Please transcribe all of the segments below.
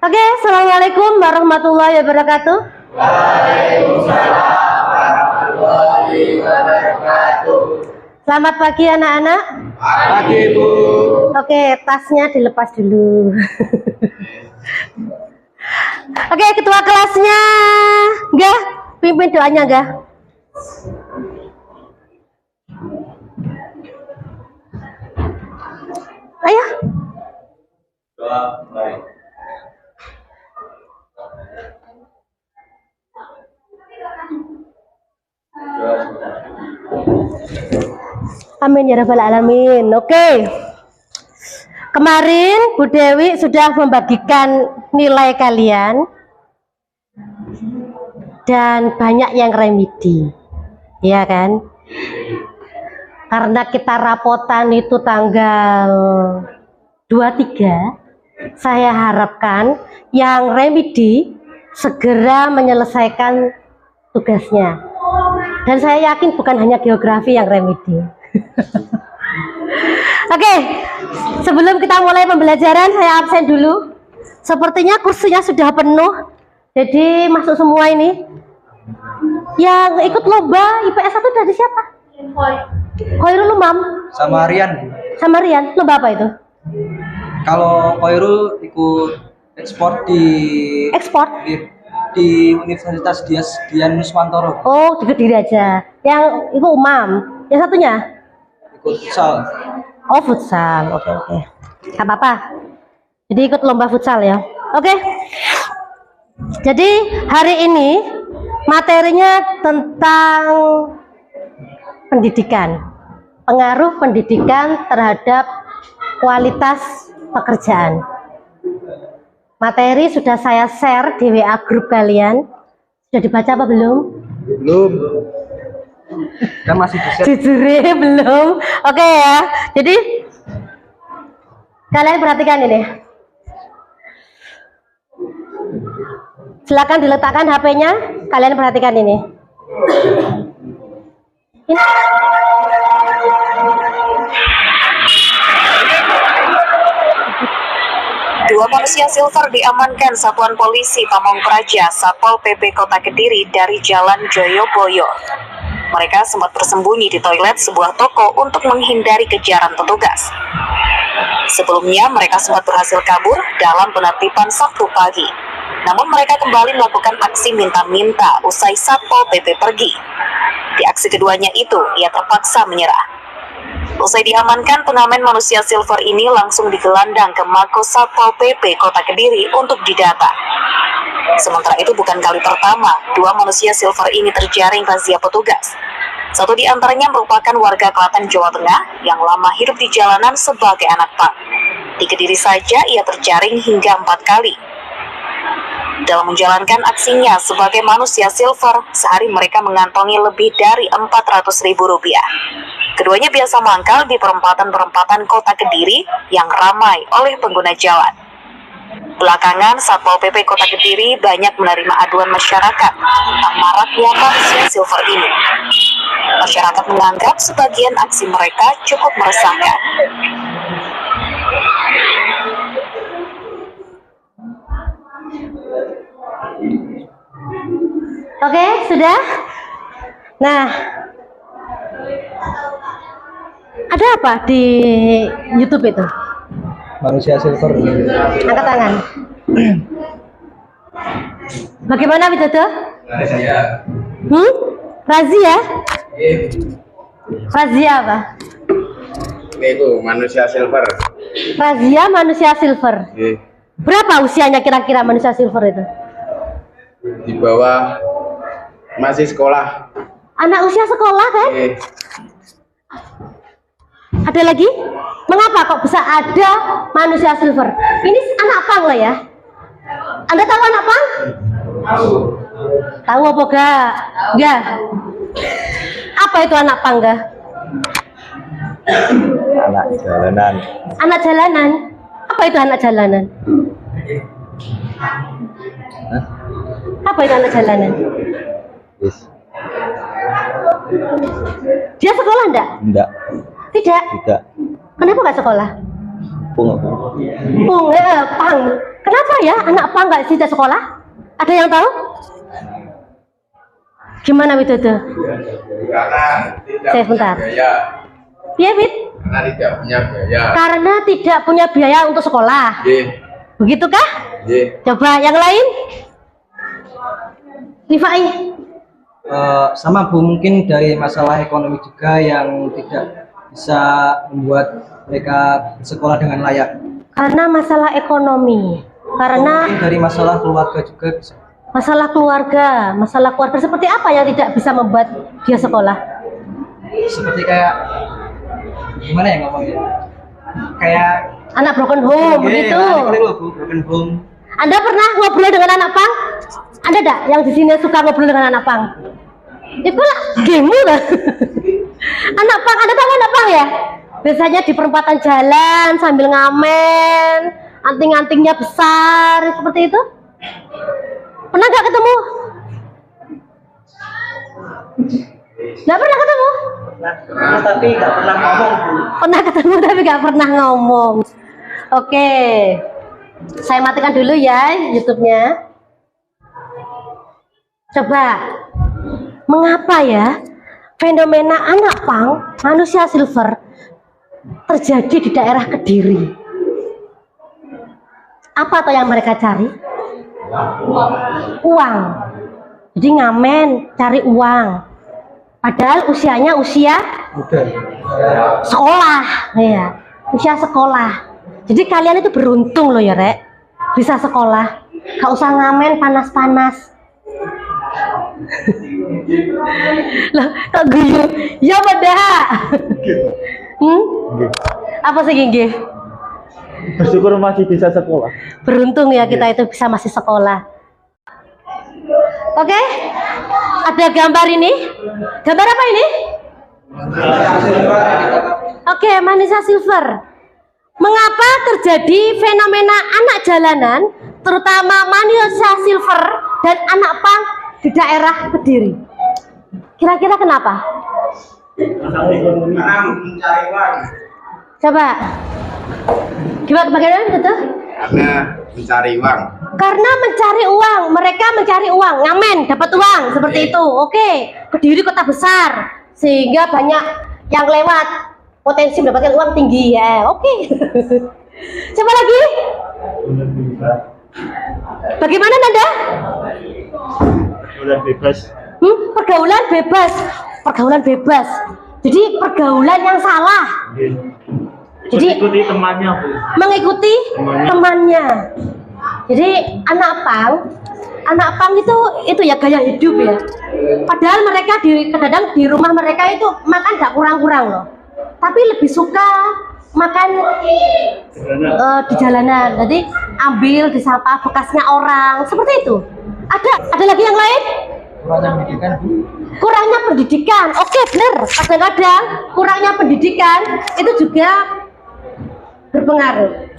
Oke, assalamualaikum warahmatullahi wabarakatuh. Waalaikumsalam warahmatullahi wabarakatuh. Selamat pagi anak-anak. Pagi Bu. Oke, tasnya dilepas dulu. Oke, ketua kelasnya, enggak? Pimpin doanya enggak? Ayo. Doa, baik. Amin ya rabbal alamin. Oke. Kemarin Bu Dewi sudah membagikan nilai kalian dan banyak yang remedi. Iya kan? Karena kita rapotan itu tanggal 23, saya harapkan yang remedi segera menyelesaikan tugasnya. Dan saya yakin bukan hanya geografi yang remedi. Oke, sebelum kita mulai pembelajaran saya absen dulu. Sepertinya kursinya sudah penuh. Jadi masuk semua ini. Yang ikut lomba IPS 1 dari siapa? Khairul Umam Sama Rian. sama Rian. Lomba apa itu? Kalau Khairul ikut ekspor Ekspor. di Universitas Dian Nuswantoro. Oh, di Kediri aja. Yang itu Umam. Yang satunya? Ikut futsal. Oh, futsal. Oke, oke. Gak apa-apa. Jadi ikut lomba futsal ya. Oke. Jadi hari ini materinya tentang pendidikan. Pengaruh pendidikan terhadap kualitas pekerjaan. Materi sudah saya share di WA grup kalian. Sudah dibaca apa belum? Belum. Kan masih di share. Jujur belum. Oke ya. Jadi kalian perhatikan ini. Silakan diletakkan HP-nya. Kalian perhatikan ini. Dua manusia silver diamankan Satuan Polisi Pamong Praja Satpol PP Kota Kediri dari Jalan Joyoboyo. Mereka sempat bersembunyi di toilet sebuah toko untuk menghindari kejaran petugas. Sebelumnya mereka sempat berhasil kabur dalam penertiban Sabtu pagi. Namun mereka kembali melakukan aksi minta-minta usai Satpol PP pergi. Di aksi keduanya itu, ia terpaksa menyerah. Usai diamankan, pengamen manusia silver ini langsung digelandang ke Mako Satpol PP Kota Kediri untuk didata. Sementara itu bukan kali pertama dua manusia silver ini terjaring razia petugas. Satu di antaranya merupakan warga Klaten, Jawa Tengah yang lama hidup di jalanan sebagai anak pang. Di Kediri saja ia terjaring hingga 4 kali. Dalam menjalankan aksinya sebagai manusia silver, sehari mereka mengantongi lebih dari Rp400.000. Keduanya biasa mangkal di perempatan-perempatan Kota Kediri yang ramai oleh pengguna jalan. Belakangan, Satpol PP Kota Kediri banyak menerima aduan masyarakat tentang maraknya manusia silver ini. Masyarakat menganggap sebagian aksi mereka cukup meresahkan. Oke, sudah? Nah, ada apa di YouTube itu? Manusia silver. Angkat tangan. Bagaimana Widodo? Razia? Razia apa? Ini itu manusia silver. Razia manusia silver. Berapa usianya kira-kira manusia silver itu? Di bawah masih sekolah. Anak usia sekolah kan? Ada lagi? Mengapa kok bisa ada manusia silver? Ini anak pang lah ya. Anda tahu anak pang? Tahu apa gak? Enggak. Apa itu anak pang gak? Anak jalanan. Anak jalanan. Apa itu anak jalanan? Apa itu anak jalanan? Yes. Dia sekolah enggak? Enggak. Tidak. Tidak. Kenapa nggak sekolah? Pung. Pang. Kenapa ya anak pang nggak tidak sekolah? Ada yang tahu? Gimana Widodo? Karena tidak Saya punya bentar. biaya. Iya, Wid? Karena tidak punya biaya. Karena tidak punya biaya untuk sekolah. Ye, Begitukah? ye. Coba yang lain. Rifai. Sama Bu, mungkin dari masalah ekonomi juga yang tidak bisa membuat mereka sekolah dengan layak. Karena masalah ekonomi. Karena Mungkin dari masalah keluarga juga bisa. masalah keluarga seperti apa yang tidak bisa membuat dia sekolah? Seperti kayak gimana ya ngomongnya? Kayak Anak broken home begitu. broken home. Anda pernah ngobrol dengan anak pang? Ada enggak yang di sini suka ngobrol dengan anak pang? Itu lah game lah. Anak pang, Anda tahu anak pang ya? Biasanya di perempatan jalan sambil ngamen, anting-antingnya besar, seperti itu. Pernah nggak ketemu? Nggak pernah ketemu? Pernah tapi nggak pernah ngomong Bu. Pernah ketemu tapi nggak pernah ngomong. Oke, saya matikan dulu ya YouTube-nya. Coba, mengapa ya fenomena anak pang, manusia silver terjadi di daerah Kediri? Apa atau yang mereka cari? Uang. Jadi ngamen, cari uang. Padahal usianya usia sekolah, ya. Usia sekolah. Jadi kalian itu beruntung loh ya, Rek. Bisa sekolah. Gak usah ngamen panas-panas. Loh, kok guyu? Ya padahal. Apa sih Gigi? Bersyukur masih bisa sekolah. Beruntung ya kita itu bisa masih sekolah. Oke, ada gambar ini. Gambar apa ini? Oke, manusia silver. Mengapa terjadi fenomena anak jalanan, terutama manusia silver dan anak pang di daerah Kediri? Kira-kira kenapa? Karena mencari uang. Coba. Gimana bagaimana betul? Karena mencari uang. Karena mencari uang, mereka mencari uang, ngamen, dapat uang seperti itu. Oke, Kediri kota besar, sehingga banyak yang lewat, potensi mendapatkan uang tinggi ya. Oke. Coba lagi. Bagaimana Nanda? Pergaulan bebas. Pergaulan bebas, pergaulan bebas. Jadi pergaulan yang salah. Jadi Ikuti temannya Bu. mengikuti temannya. Jadi anak pang itu ya gaya hidup ya. Padahal mereka kadang di rumah mereka itu makan gak kurang-kurang loh. Tapi lebih suka makan di jalanan. Jadi ambil di sampah bekasnya orang seperti itu. Ada lagi yang lain? Kurangnya pendidikan Bu. Kurangnya pendidikan. Oke, bener. Kadang-kadang kurangnya pendidikan itu juga berpengaruh.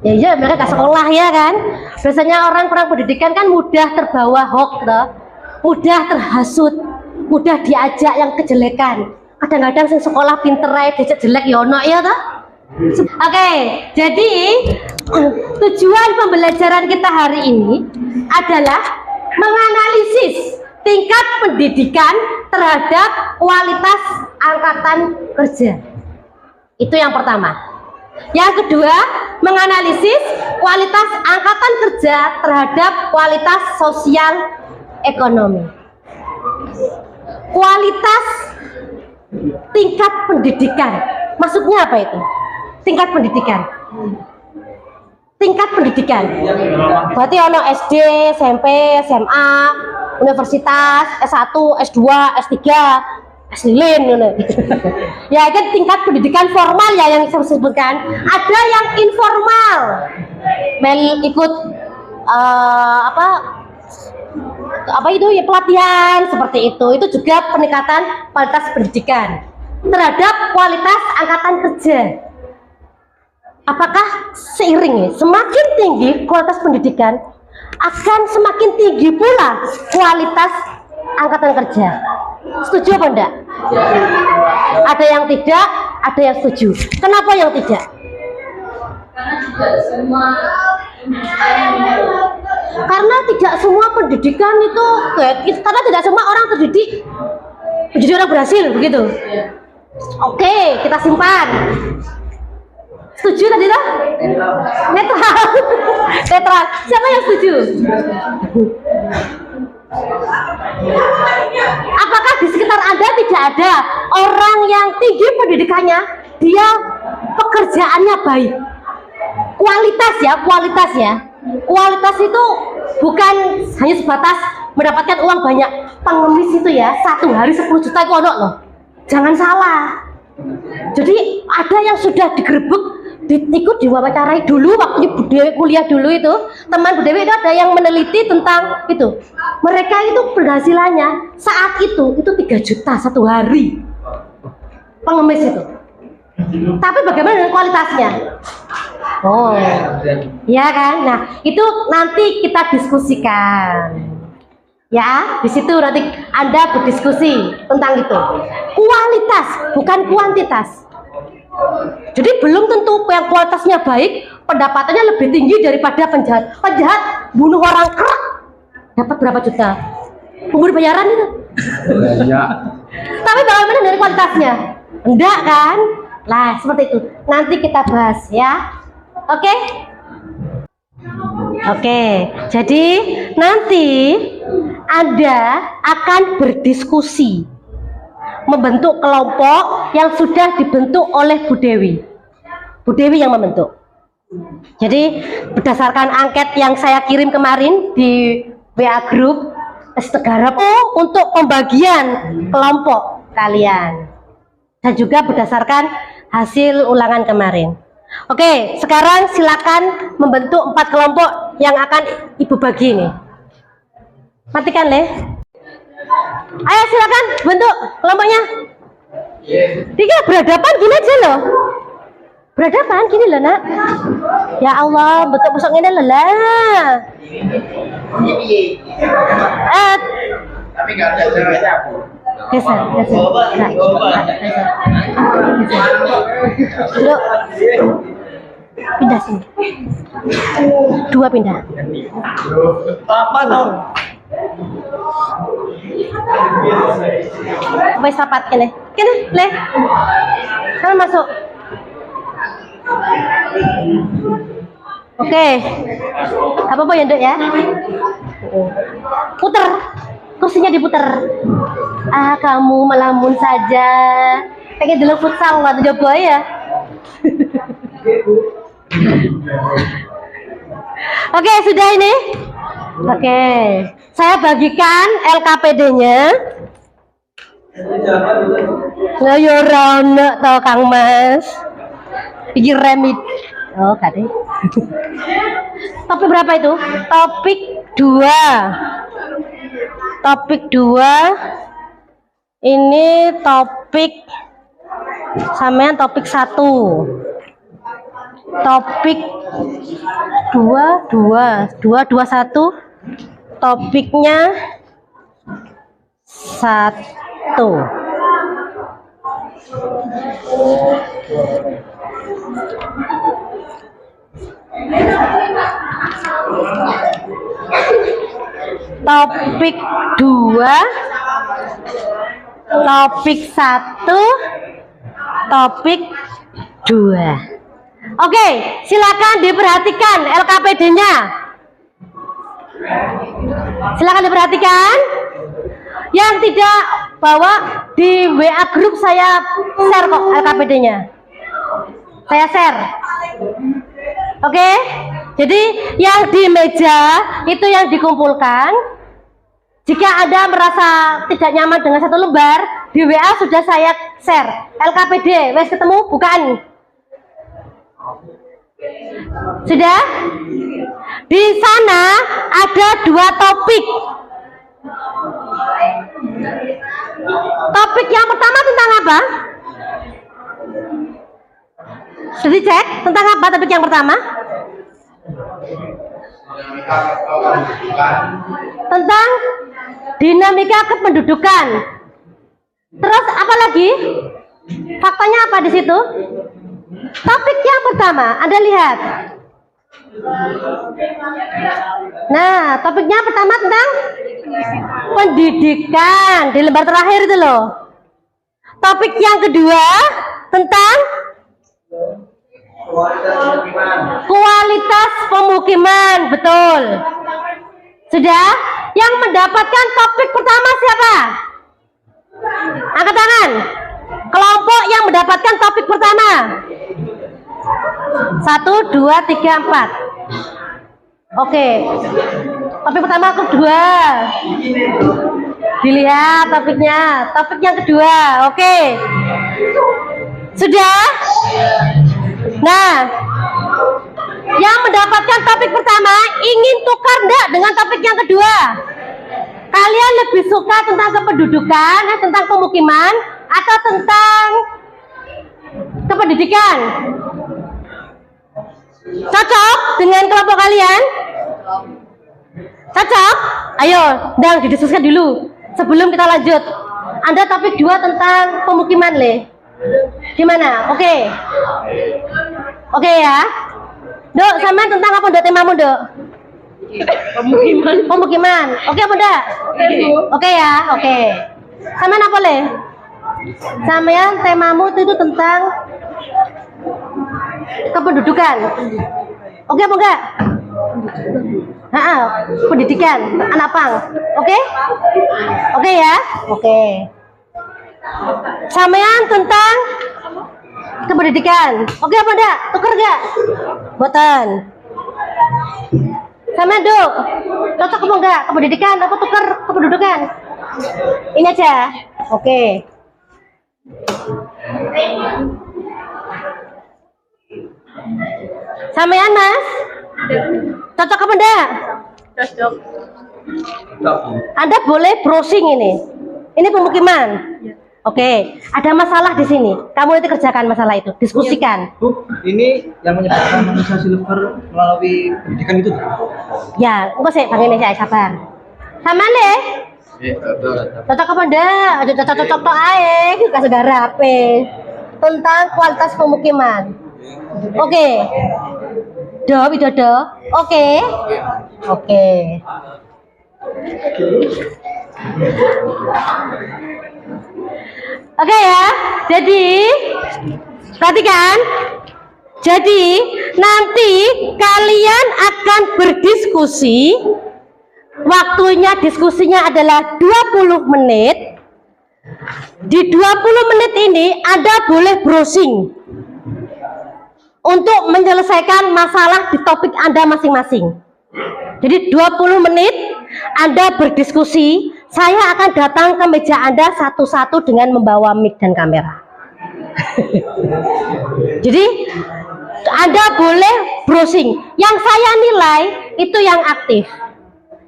Ya iya, mereka gak sekolah ya kan. Biasanya orang kurang pendidikan kan mudah terbawa hoax loh. Mudah terhasut, mudah diajak yang kejelekan. Kadang-kadang sing sekolah pinter ae diajak jelek ya ono ya toh. Oke, jadi tujuan pembelajaran kita hari ini adalah menganalisis tingkat pendidikan terhadap kualitas angkatan kerja. Itu yang pertama. Yang kedua, menganalisis kualitas angkatan kerja terhadap kualitas sosial ekonomi. Kualitas tingkat pendidikan. Maksudnya apa itu? Tingkat pendidikan. Tingkat pendidikan. Berarti ono SD, SMP, SMA, universitas, S1, S2, S3, S-lilin ngono. Ya kan tingkat pendidikan formal ya yang saya sebutkan. Ada yang informal. Ikut apa itu ya, pelatihan seperti itu. Itu juga peningkatan kualitas pendidikan terhadap kualitas angkatan kerja. Apakah seiring ya, semakin tinggi kualitas pendidikan akan semakin tinggi pula kualitas angkatan kerja? Setuju apa enggak? Ada yang tidak, ada yang setuju. Kenapa yang tidak? Karena tidak semua pendidikan itu karena tidak semua orang terdidik menjadi orang berhasil begitu. Oke, kita simpan. Setuju tadi toh? Netral. Netral. Siapa yang setuju? Apakah di sekitar Anda tidak ada orang yang tinggi pendidikannya, dia pekerjaannya baik? Kualitas ya, kualitas ya. Kualitas itu bukan hanya sebatas mendapatkan uang banyak. Pengemis itu ya, satu hari 10 juta itu ono loh. Jangan salah. Jadi ada yang sudah digerebek, ikut diwawancarai dulu waktu Bu Dewi kuliah dulu itu. Teman Bu Dewi itu ada yang meneliti tentang itu. Mereka itu penghasilannya saat itu 3 juta satu hari. Pengemis itu. Tapi bagaimana dengan kualitasnya? Oh, ya kan? Nah, itu nanti kita diskusikan. Ya, di situ nanti Anda berdiskusi tentang itu. Kualitas, bukan kuantitas. Jadi belum tentu yang kualitasnya baik, pendapatannya lebih tinggi daripada penjahat. Penjahat bunuh orang kerak, dapat berapa juta? Umur bayaran itu. Banyak. Tapi bagaimana dari kualitasnya? Enggak kan? Lah, seperti itu. Nanti kita bahas ya. Oke? Oke. Jadi nanti Anda akan berdiskusi, membentuk kelompok yang sudah dibentuk oleh Bu Dewi. Bu Dewi yang membentuk. Jadi berdasarkan angket yang saya kirim kemarin di WA Group Tegarap untuk pembagian kelompok kalian. Dan juga berdasarkan hasil ulangan kemarin. Oke, sekarang silakan membentuk 4 kelompok yang akan Ibu bagi nih. Matikan Le. Ayo silakan bentuk kelompoknya. Tiga berhadapan gini aja loh. Berhadapan gini loh nak. Ya Allah, bentuk busuk ini lelah. Tapi nggak ada ceweknya. Geser. Duduk. Pindah sini. 2 pindah. Apa dong? Wes rapat kene. Kene, Le. Sana masuk. Oke. Apa-apa ya, Nduk ya? Puter. Kursinya diputer. Ah, kamu melamun saja. Pengen dulu futsal nggak tuh coba ya? Oke, sudah ini. Oke, saya bagikan LKPD-nya. Nggak yorono toh Kang Mas. Iki remit. Oh, gak deh. Topik berapa itu? Topik 2. Topik 2. Ini topik sampean topik 1. Topik 221. Topiknya 1. Topik 2, topik 1, topik 2. Oke, silakan diperhatikan LKPD-nya. Silakan diperhatikan. Yang tidak bawa di WA grup saya share kok LKPD-nya. Saya share. Oke, jadi yang di meja itu yang dikumpulkan. Jika Anda merasa tidak nyaman dengan satu lembar, di WA sudah saya share. LKPD, wes ketemu, bukan? Sudah? Di sana ada 2 topik. Topik yang pertama tentang apa? Sudah dicek tentang apa topik yang pertama? Tentang dinamika kependudukan. Terus apa lagi? Faktanya apa di situ? Topik yang pertama, Anda lihat. Nah, topiknya pertama tentang pendidikan di lembar terakhir itu loh. Topik yang kedua tentang kualitas pemukiman, betul. Sudah? Yang mendapatkan topik pertama siapa? Angkat tangan. Kelompok yang mendapatkan topik pertama. 1, 2, 3, 4. Oke. Topik pertama kedua. Dilihat topiknya. Topik yang kedua. Oke. Sudah? Nah, yang mendapatkan topik pertama ingin tukar enggak dengan topik yang kedua? Kalian lebih suka tentang kependudukan, tentang pemukiman, atau tentang kependidikan? Cocok dengan kelompok kalian? Cocok? Ayo, ndang didiskusikan dulu sebelum kita lanjut. Anda topik 2 tentang pemukiman, Le. Gimana? Oke. Oke ya. Dok, sama tentang apa dok temamu, Dok? Pemukiman. Oke apa enggak? Oke ya, oke. Sama apa, Le? Sampean temamu itu tentang kependudukan. Oke apa enggak? Pendidikan, anak pang. Oke? Oke ya? Oke. Sampean tentang kependidikan. Oke apa enggak? Tuker enggak? Boten. Sama Dok. Cocok apa enggak? Kependidikan apa tuker kependudukan? Ini aja. Oke. Sampean Mas? Cocok apa enggak? Cocok. Anda boleh browsing ini. Ini pemukiman. Oke, ada masalah di sini. Kamu nanti kerjakan masalah itu, diskusikan. Bu, ini yang menyebabkan manusia silver melalui pendidikan itu? Ya, enggak sih, Bang ini saya sabar. Sama Le? Cocok apa enggak? Aja cocok-cocok tok ae, kita segara apa? Tentang kualitas pemukiman. Oke. Do, Widodo. Oke. Oke. Oke ya, jadi perhatikan. Jadi nanti kalian akan berdiskusi. Waktunya diskusinya adalah 20 menit. Di 20 menit ini Anda boleh browsing untuk menyelesaikan masalah di topik Anda masing-masing. Jadi 20 menit Anda berdiskusi. Saya akan datang ke meja Anda satu-satu dengan membawa mic dan kamera. Jadi Anda boleh browsing. Yang saya nilai itu yang aktif.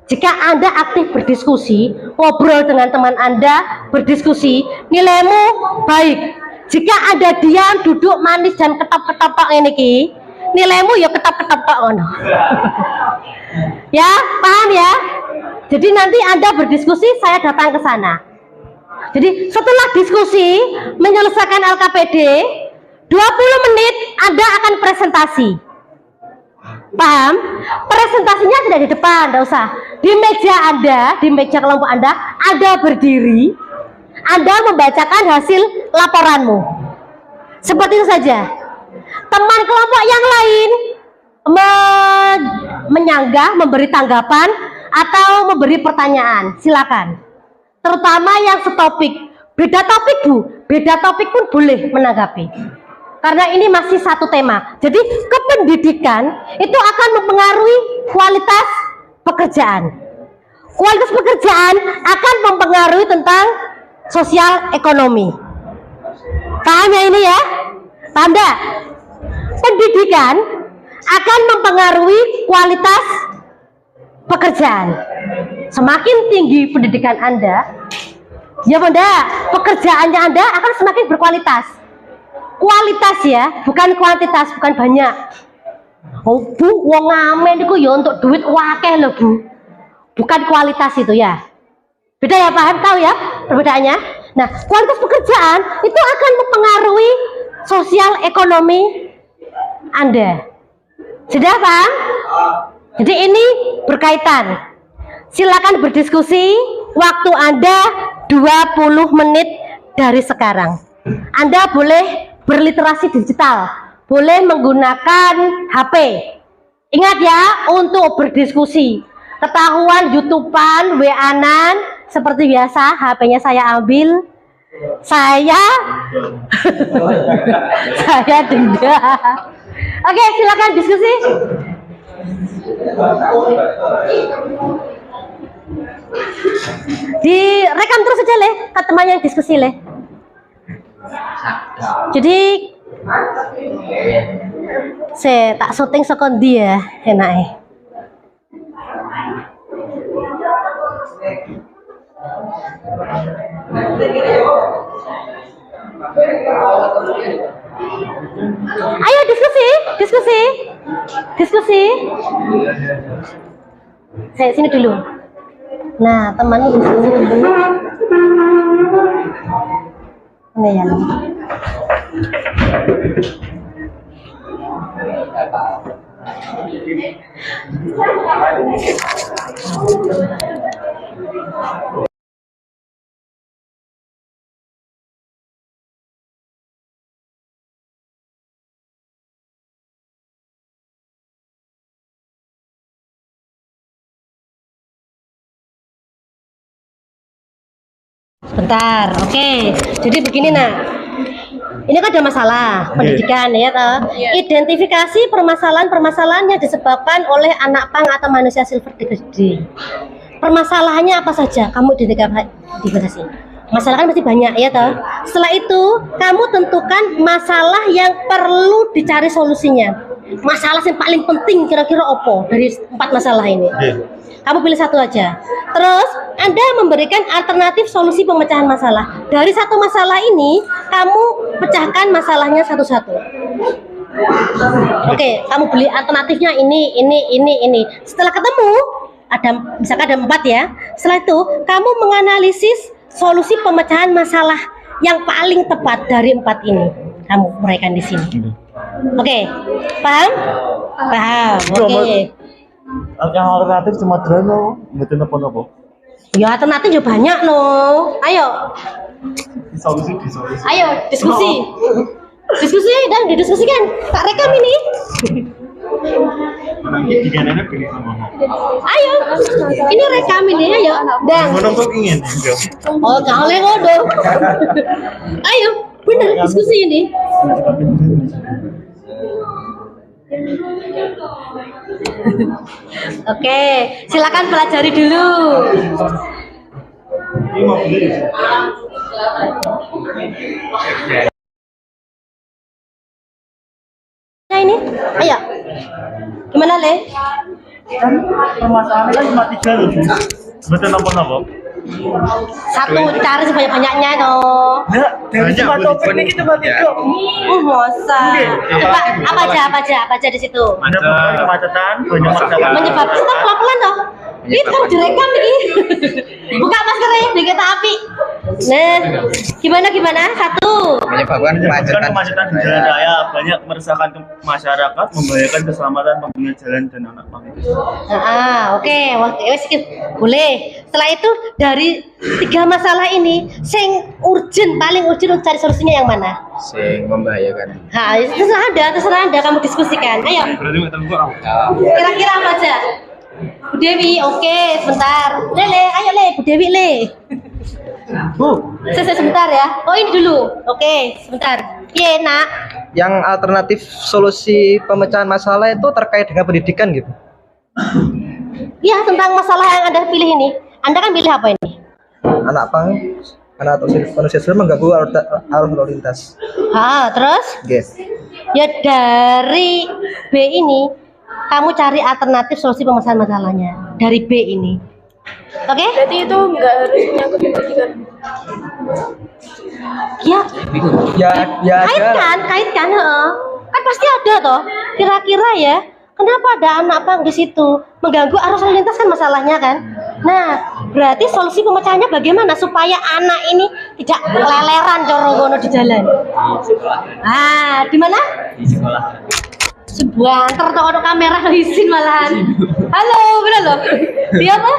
Jika Anda aktif berdiskusi, ngobrol dengan teman Anda, berdiskusi, nilaimu baik. Jika Anda diam, duduk manis dan ketop-ketop ini, nilaimu ya ketop-ketop ono. Ya, paham ya? Jadi nanti Anda berdiskusi, saya datang ke sana. Jadi setelah diskusi, menyelesaikan LKPD, 20 menit Anda akan presentasi. Paham? Presentasinya tidak di depan, tidak usah. Di meja Anda, di meja kelompok Anda berdiri, Anda membacakan hasil laporanmu. Seperti itu saja. Teman kelompok yang lain menyanggah, memberi tanggapan, atau memberi pertanyaan, silakan. Terutama yang setopik. Beda topik Bu, beda topik pun boleh menanggapi. Karena ini masih satu tema. Jadi kependidikan itu akan mempengaruhi kualitas pekerjaan. Kualitas pekerjaan akan mempengaruhi tentang sosial ekonomi. Paham ya ini ya? Paham enggak? Pendidikan akan mempengaruhi kualitas pekerjaan. Semakin tinggi pendidikan Anda, ya bunda, pekerjaannya Anda akan semakin berkualitas. Kualitas ya, bukan kuantitas, bukan banyak. Oh Bu, wong ngamen itu ya untuk duit wakeh loh Bu. Bukan kualitas itu ya. Beda ya, paham tahu ya perbedaannya? Nah, kualitas pekerjaan itu akan mempengaruhi sosial ekonomi Anda. Sudah paham? Jadi ini berkaitan. Silakan berdiskusi. Waktu Anda 20 menit dari sekarang. Anda boleh berliterasi digital, boleh menggunakan HP. Ingat ya, untuk berdiskusi. Ketahuan YouTubean, WA-an, seperti biasa, HP-nya saya ambil. Saya denda. Oke, silakan diskusi. Direkam terus aja Le, teman yang diskusi Le. Jadi saya tak syuting sekon dia enak. Ayo diskusi. Saya sini dulu. Nah, teman diskusi dulu. Ini ya. Bentar, oke. Jadi begini nak. Ini kan ada masalah pendidikan ya toh. Identifikasi permasalahan yang disebabkan oleh anak pang atau manusia silver degrade. Permasalahannya apa saja? Kamu identifikasi. Masalah kan pasti banyak ya toh. Setelah itu kamu tentukan masalah yang perlu dicari solusinya. Masalah yang paling penting kira-kira apa dari 4 masalah ini? Kamu pilih satu aja. Terus Anda memberikan alternatif solusi pemecahan masalah. Dari satu masalah ini, kamu pecahkan masalahnya satu-satu. Oke, kamu beli alternatifnya ini. Setelah ketemu, misalkan ada 4 ya. Setelah itu, kamu menganalisis solusi pemecahan masalah yang paling tepat dari 4 ini. Kamu uraikan di sini. Oke, paham? Paham. Oke. Yang alternatif cuma drone, betul apa? Ya alternatif juga banyak loh. Ayo. Solusi. Ayo diskusi. Diskusi dan didiskusikan. Tak rekam ini. Ayo. Ini rekam ini ayo. Dan. ingin. Oh jangan ngodo. Ayo. Bener diskusi ini. Oke, silakan pelajari dulu. Nah ini, ayo. Gimana Le? Kan permasalahannya cuma 3 loh. Betul apa? Satu cari sebanyak-banyaknya dong. Ya, dari cuma topik ini kita mati kok. Masa. Apa aja di situ. Ada kemacetan, banyak masalah. Menyebabkan stop pelan-pelan dong. Ini kan direkam ini. Buka maskernya, dikit api. Nah, gimana? Satu. Menyebabkan kemacetan di jalan raya, banyak meresahkan masyarakat, membahayakan keselamatan pengguna jalan dan anak pang itu. Oke. Boleh. Setelah itu dari 3 masalah ini, paling urgent untuk cari solusinya yang mana? sing membahayakan. Terserah Anda, kamu diskusikan. Ayo. Kira-kira apa aja? Bu Dewi, oke, sebentar. Ayo Bu Dewi sebentar ya. Oh ini dulu. Oke, sebentar. Iya nak. Yang alternatif solusi pemecahan masalah itu terkait dengan pendidikan gitu. Ya tentang masalah yang Anda pilih ini. Anda kan pilih apa ini? Anak pang, anak atau manusia silver mengganggu arus lalu lintas. Terus? Yes. Ya dari B ini kamu cari alternatif solusi pemecahan masalahnya dari B ini. Oke? Berarti itu nggak harus menyangkut pendidikan. Ya kaitkan, kan pasti ada toh. Kira-kira ya, kenapa ada anak pang di situ mengganggu arus lalu lintas kan masalahnya kan? Nah, berarti solusi pemecahannya bagaimana supaya anak ini tidak leleran corogono di jalan? Di mana? Di sekolah. Sebuanter tok ono kamera isin malahan. Halo, bener loh. Dia apa?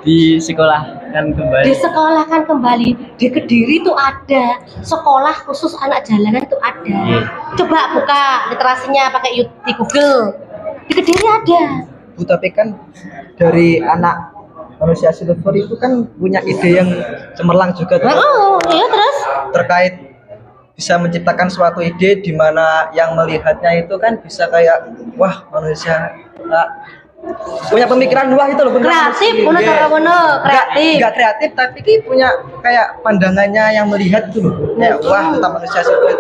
Di sekolah kan kembali. Di sekolah kan kembali. Di Kediri tuh ada sekolah khusus anak jalanan tuh ada. Coba buka literasinya pakai di Google. Di Kediri ada. Bu, tapi kan dari anak manusia silver itu kan punya ide yang cemerlang juga tuh, Oh, iya terus? terkait bisa menciptakan suatu ide di mana yang melihatnya itu kan bisa kayak wah manusia punya pemikiran luas itu loh, Kreatif, bener cara bener, kreatif. Nggak kreatif tapi punya kayak pandangannya yang melihat itu loh, kayak wah tentang manusia silver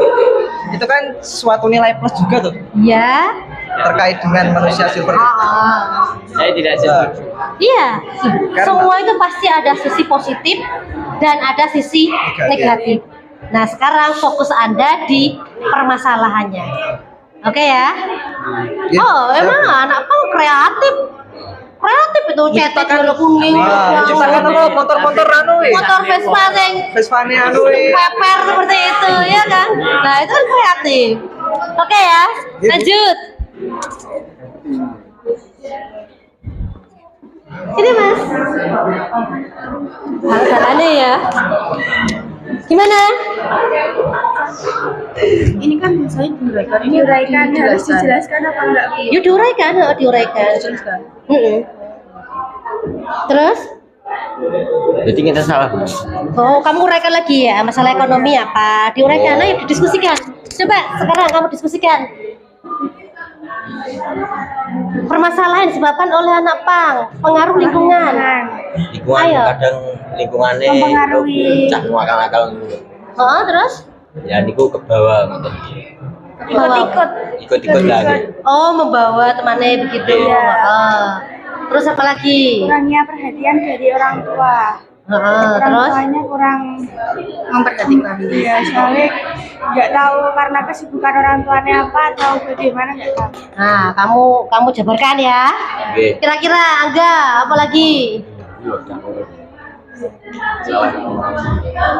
itu kan suatu nilai plus juga tuh Ya. terkait dengan manusia silver itu. Saya tidak setuju. Iya. Karena- Semua itu pasti ada sisi positif dan ada sisi negatif. Nah, sekarang fokus Anda di permasalahannya. Oke ya? Ya, Oh, emang anak pang kreatif. Kreatif itu cetek warna kuning. Wah, menciptakan apa? Motor-motor anu ya. Motor Vespa sing Vespa-nya anu ya. peper seperti itu, ya kan? Nah, itu kan kreatif. Oke ya, lanjut. Ini Mas. Hal-halannya ya. Gimana? Ini kan saya diuraikan harus dijelaskan apa enggak? Yuk diuraikan, diuraikan. Terus? Jadi kita salah. Oh, kamu uraikan lagi ya masalah ekonomi apa? Diuraikan ayo didiskusikan. Coba sekarang kamu diskusikan. Permasalahan disebabkan oleh anak pang, pengaruh lingkungan. Lingkungan Ayo. kadang lingkungannya Mempengaruhi. cah akal-akal. Oh, terus? Ya niku ke bawah ngoten. Ikut-ikut. Ikut-ikut lagi. Oh, membawa temannya begitu. Iya. Oh. Terus apa lagi? Kurangnya perhatian dari orang tua. Orang Terus? tuanya kurang Memperhatikan. ya soalnya nggak tahu karena kesibukan orang tuanya apa atau bagaimana nggak tahu. Nah, kamu jabarkan ya. Oke. Kira-kira Angga, apa lagi?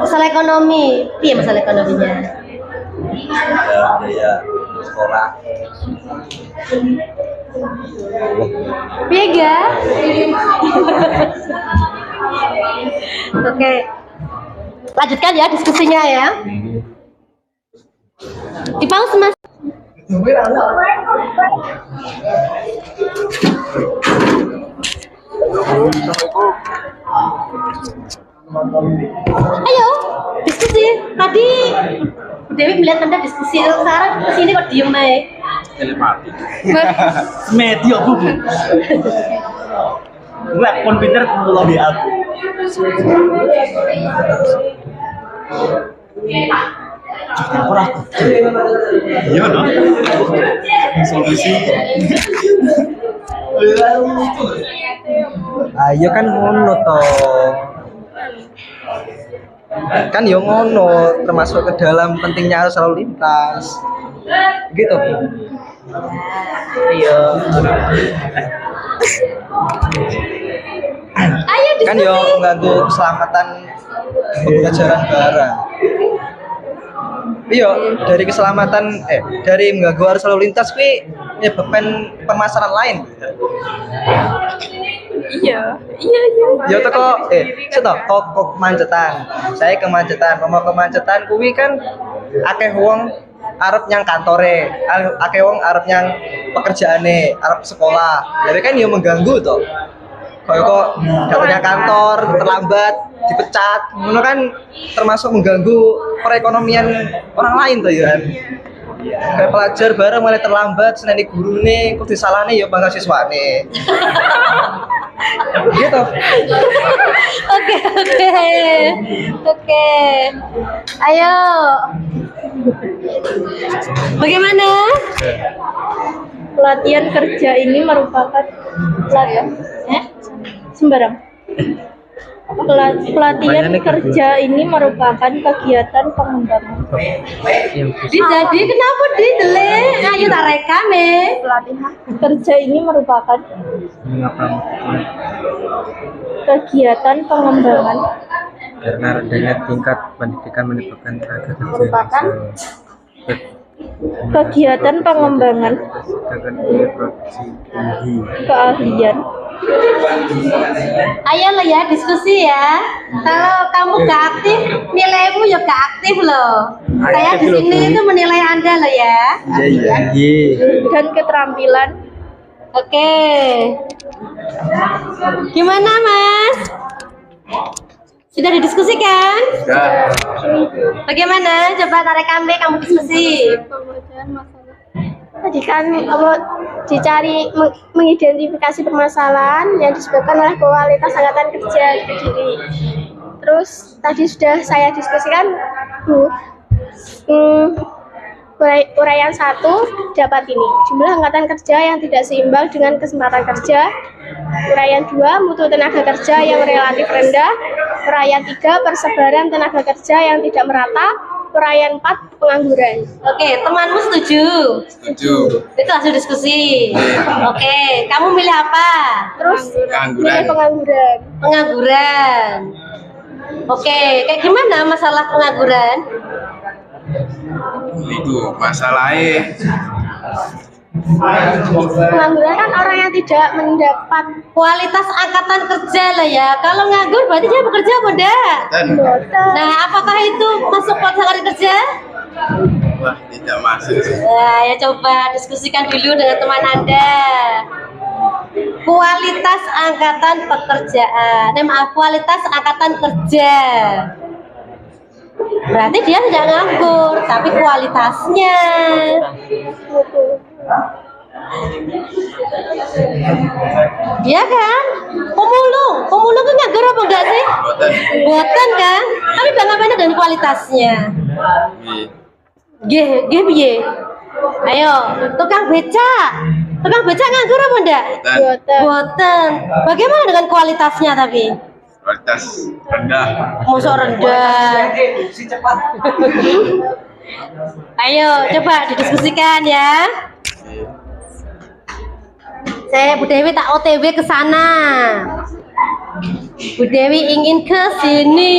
Masalah ekonomi. Iya, masalah ekonominya. Ya sekolah. Bega. Oke. Lanjutkan ya diskusinya ya. Di pause Mas. Ayo, diskusi. Tadi Dewi melihat Anda diskusi, sekarang kesini kok diem aja. Media buku. Web komputer kalau di aku. Iya dong. Solusi. Ayo kan ngono toh. Kan yo ngono termasuk ke dalam pentingnya arus lalu lintas. Gitu. Iya. Ayo diskusi. Kan yo mengganggu keselamatan pengguna jalan barang. Iya, dari keselamatan dari mengganggu arus lalu lintas kuwi menyebabkan permasalahan lain. Iya. Ya toko kok kemancetan. Saya kemancetan, mau kemancetan kuwi kan akeh wong arep nyang kantore, akeh wong arep nyang pekerjaane, arep sekolah. Jadi kan ya mengganggu toh. Kok datangnya kantor terlambat, dipecat, ngono kan termasuk mengganggu perekonomian orang lain tuh ya. Kayak pelajar bareng mulai terlambat, seneni gurune, kok disalahne ya bangga siswane. Gitu. Oke. Ayo. Bagaimana? Pelatihan kerja ini merupakan pelatihan sembarang. Pelatihan kerja ini merupakan kegiatan pengembangan. Jadi kenapa didelek? Ayo tak rekam Pelatihan kerja ini merupakan kegiatan pengembangan karena rendahnya tingkat pendidikan menyebabkan tenaga kerja Merupakan? Kegiatan pengembangan keahlian. Ayo lo ya diskusi ya. Kalau kamu gak aktif, nilaimu ya gak aktif loh. Saya di sini itu menilai Anda loh ya. Dan keterampilan. Oke. Gimana Mas? Sudah didiskusikan? Sudah. Bagaimana? Coba tarik kami, kamu diskusi. Tadi kan dicari mengidentifikasi permasalahan yang disebabkan oleh kualitas angkatan kerja Kediri. Terus tadi sudah saya diskusikan, Bu. Uraian 1 dapat ini, jumlah angkatan kerja yang tidak seimbang dengan kesempatan kerja. Uraian 2, mutu tenaga kerja yang relatif rendah. Uraian 3, persebaran tenaga kerja yang tidak merata. Uraian 4, pengangguran. Oke, temanmu setuju? Setuju. Itu hasil diskusi. Oke, kamu milih apa? Terus Pengangguran. pengangguran. Pengangguran. Oke, kayak gimana masalah pengangguran? Itu masalahnya. Pengangguran kan orang yang tidak mendapat Kualitas angkatan kerja lah ya. Kalau nganggur berarti dia bekerja apa enggak? Dan Nah, apakah itu masuk kualitas angkatan kerja? wah tidak masuk sih. Nah, ya coba diskusikan dulu dengan teman Anda. Kualitas angkatan pekerjaan. Maaf, kualitas angkatan kerja. Berarti dia tidak nganggur, tapi kualitasnya. Iya kan? Pemulung kan nganggur apa enggak sih? Boten. Boten kan? Tapi bagaimana dengan kualitasnya? Iya. Piye? Ayo, tukang becak. Tukang becak nganggur apa enggak? Dan Boten. Bagaimana dengan kualitasnya tapi? kualitas rendah. Mosok rendah. Ayo, coba didiskusikan ya. Saya Bu Dewi tak OTW ke sana. Bu Dewi ingin ke sini.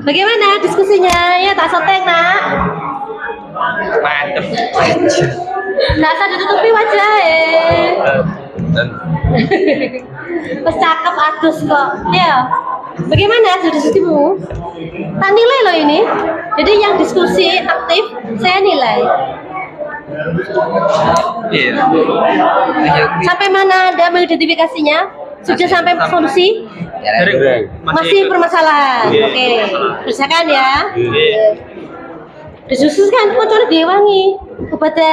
Bagaimana diskusinya? Ya tak soteng nak. Mantep. Nggak usah ditutupi wajah Dan Pas cakep adus kok. Ayo. Bagaimana hasil diskusimu? Tak nilai loh ini. Jadi yang diskusi aktif saya nilai. iya. Sampai mana Anda mengidentifikasinya? Sudah sampai solusi? Masih permasalahan. Oke. Misalkan ya. Disususkan kok cara diwangi. Kepada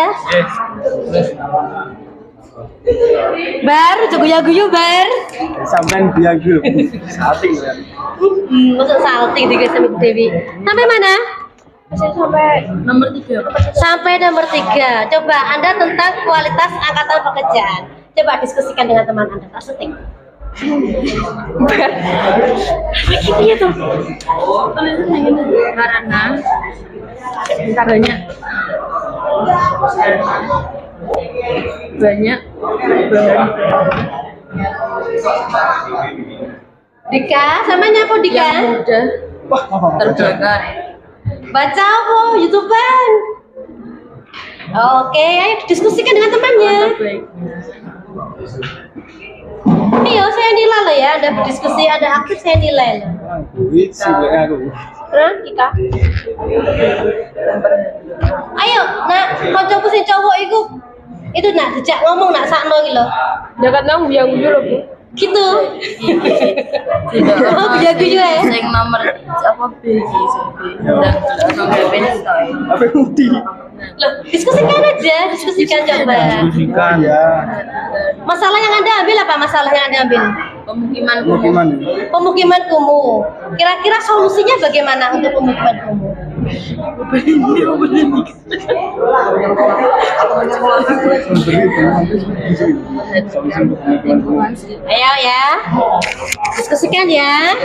Bar, guyu-guyu bar. Sampai biang dulu. Salting kan. Masuk salting juga sama Bu Dewi. Sampai mana? sampai Nomor 3. Sampai nomor 3. Coba Anda tentang kualitas angkatan pekerjaan. Coba diskusikan dengan teman Anda. Tak seting. Begini tuh. Karena banyak Dika, sama nyapu Dika. Terjaga. Baca apa? YouTuber. Oke, ayo diskusikan dengan temannya. Ayo, saya nilai loh ya. Ada berdiskusi, ada aktif, saya nilai loh. Dika. Ayo, nak, kancaku sing cowok itu nak dijak ngomong nak sakno iki lho. dekat nang guyu lho Bu. Gitu. Oh, guyu ya. Sing nomor apa B iki dan nomor B Apa ngerti? Loh, diskusikan aja, diskusikan coba. Diskusikan ya. Masalah yang Anda ambil apa? Masalah yang Anda ambil? pemukiman Gimana? Pemukiman kumuh. Kira-kira solusinya bagaimana untuk pemukiman kumuh? Ayo ya, diskusikan ya.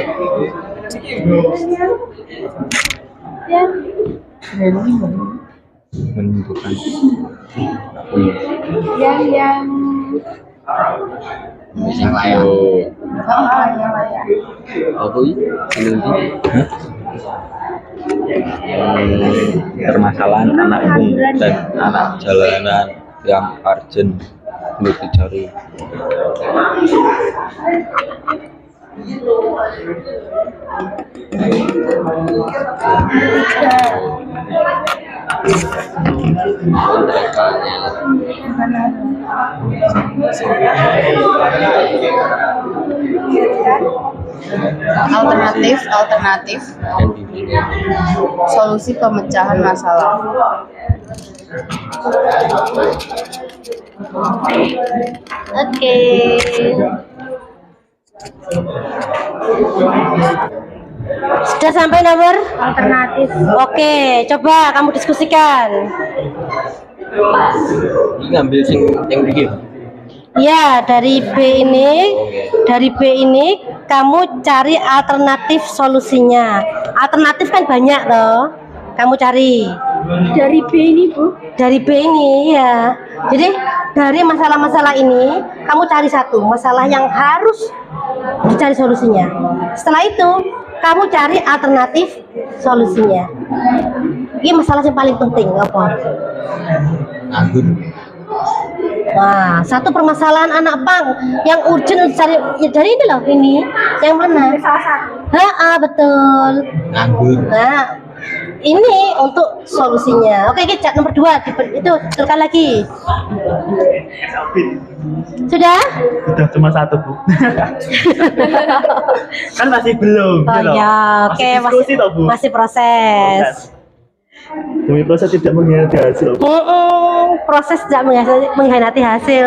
Ya. Menentukan. yang Yang layak. Apa ini? Permasalahan anak bung dan anak jalanan yang urgent untuk dicari. Alternatif solusi pemecahan masalah. Oke. Sudah sampai nomor alternatif. Oke, coba kamu diskusikan. Ini ngambil yang bikin. Ya, dari B ini kamu cari alternatif solusinya. Alternatif kan banyak loh. Kamu cari. Dari B ini, Bu. Dari B ini ya. Jadi dari masalah-masalah ini kamu cari satu masalah yang harus dicari solusinya. Setelah itu kamu cari alternatif solusinya. Ini masalah yang paling penting apa? Nganggur. Wah, satu permasalahan anak pang yang urgent cari ya dari ini loh ini. Yang mana? Salah satu. Betul. Nganggur. Nah, ini untuk solusinya. Oke, kita nomor 2 itu tekan lagi. Sudah? Sudah cuma satu, Bu. Kan masih belum. Oh gitu loh. ya, oke, Masih diskusi toh, Bu. masih proses. Demi proses tidak mengkhianati hasil. Proses tidak mengkhianati hasil.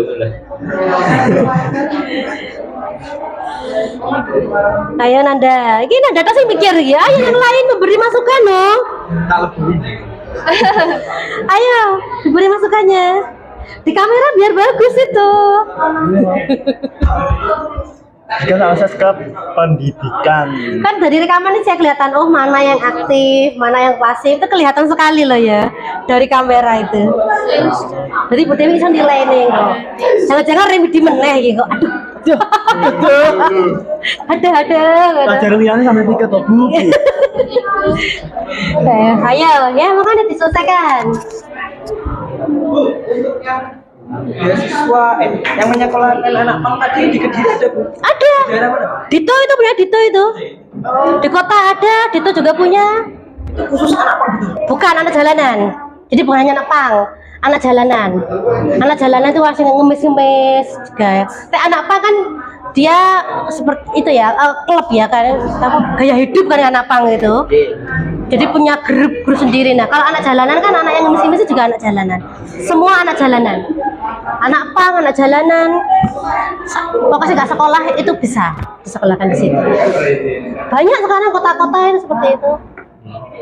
Boleh. Ayo Nanda, ini Nanda tuh sih mikir ya. Ayo yang lain memberi masukan dong. Ayo diberi masukannya. Di kamera biar bagus itu. Kan akses ke pendidikan. Kan dari rekaman ini saya kelihatan oh mana yang aktif, mana yang pasif itu kelihatan sekali loh ya dari kamera itu. Jadi Bu Dewi bisa nilai nih kok. Jangan-jangan remedi meneh gitu. Aduh. Pelajaran liane sampai 3 toh, Bu. Ayo ya makanya diselesaikan. Beasiswa yang menyekolahkan anak pang tadi di Kediri ada, Bu? Ada. Di daerah mana? Dito itu punya Dito itu. Di kota ada, Dito juga punya. Khusus anak pang gitu. Bukan anak jalanan. Jadi bukan hanya anak pang, anak jalanan. Anak jalanan itu masih ngemis-ngemis juga. Tapi anak pang kan dia seperti itu ya, klub ya kan, gaya hidup kan anak pang itu. Jadi punya grup sendiri. Nah kalau anak jalanan kan anak yang ngemis-ngemis juga anak jalanan. Semua anak jalanan. Anak pang, anak jalanan, pokoknya nggak sekolah itu bisa disekolahkan di situ. Banyak sekarang kota-kota yang seperti itu.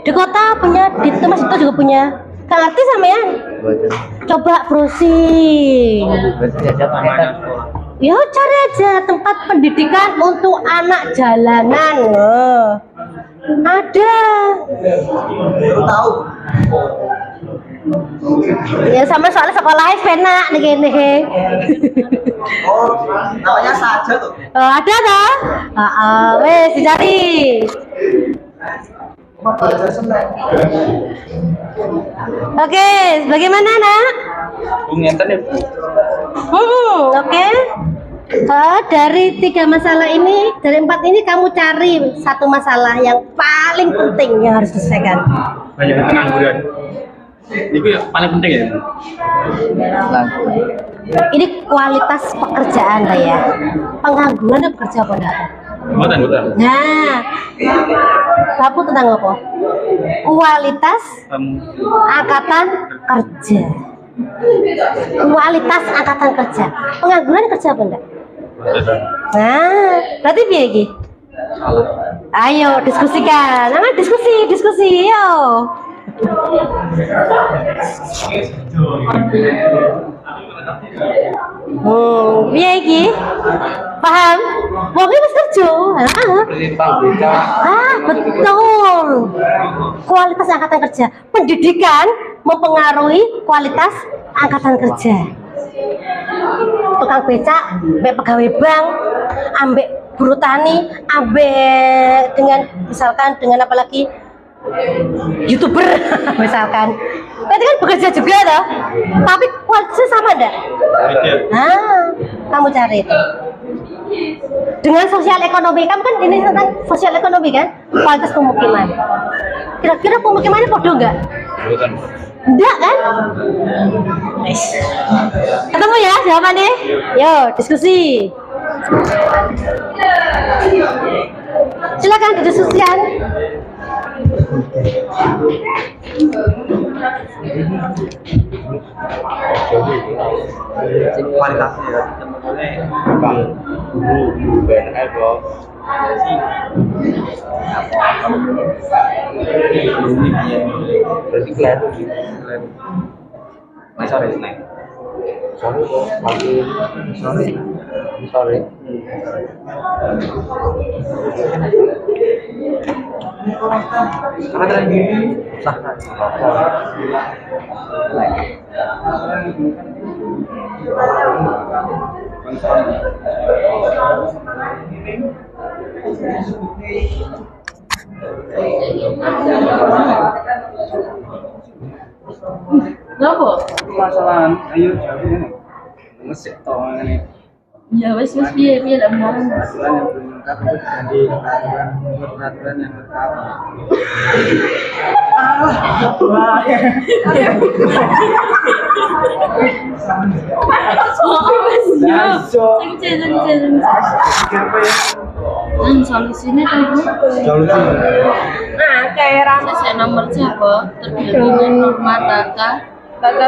Di kota punya, di Mas itu juga punya. Gak ngerti sampean? Coba browsing. Ya cari aja tempat pendidikan untuk anak jalanan. Ada. Tahu. Ya sama soalnya sekolahnya penak nih gini. Oh, namanya saja tuh. Oh, ada toh? Wes dicari. Oke, bagaimana nak? Oke. Dari 3 masalah ini, dari 4 ini kamu cari satu masalah yang paling penting yang harus diselesaikan. Banyak pengangguran. Itu yang paling penting ya. Ini kualitas pekerjaan lah ya. Pengangguran itu kerja apa enggak? Bukan. Nah, kamu tentang apa? Kualitas angkatan kerja. Kualitas angkatan kerja. Pengangguran kerja apa enggak? Nah, berarti piye iki? Ayo diskusikan. Nah, diskusi, yo. Piye iki? Paham? Wong iki wis setuju. Betul. Kualitas angkatan kerja. Pendidikan mempengaruhi kualitas angkatan kerja. Tukang becak, ambek pegawai bank, ambek buruh tani, ambek dengan misalkan dengan apalagi YouTuber misalkan. Berarti kan bekerja juga toh. Tapi kualitasnya sama enggak? Kamu cari itu. Dengan sosial ekonomi, kamu kan ini tentang sosial ekonomi kan? Kualitas pemukiman. Kira-kira pemukimannya podo enggak? Enggak kan? Ketemu ya jawabannya? Yo, diskusi. Silakan didiskusikan. Kualitasnya sorry. Kenapa? Masalah, ayo jawabnya. Mesik toh ini. Ya wes piye lah mau. Aturan yang belum lengkap itu jadi peraturan yang lengkap. Solusinya tadi. Solusi. Nah, cairan Saya nomor siapa? Terbilang norma tata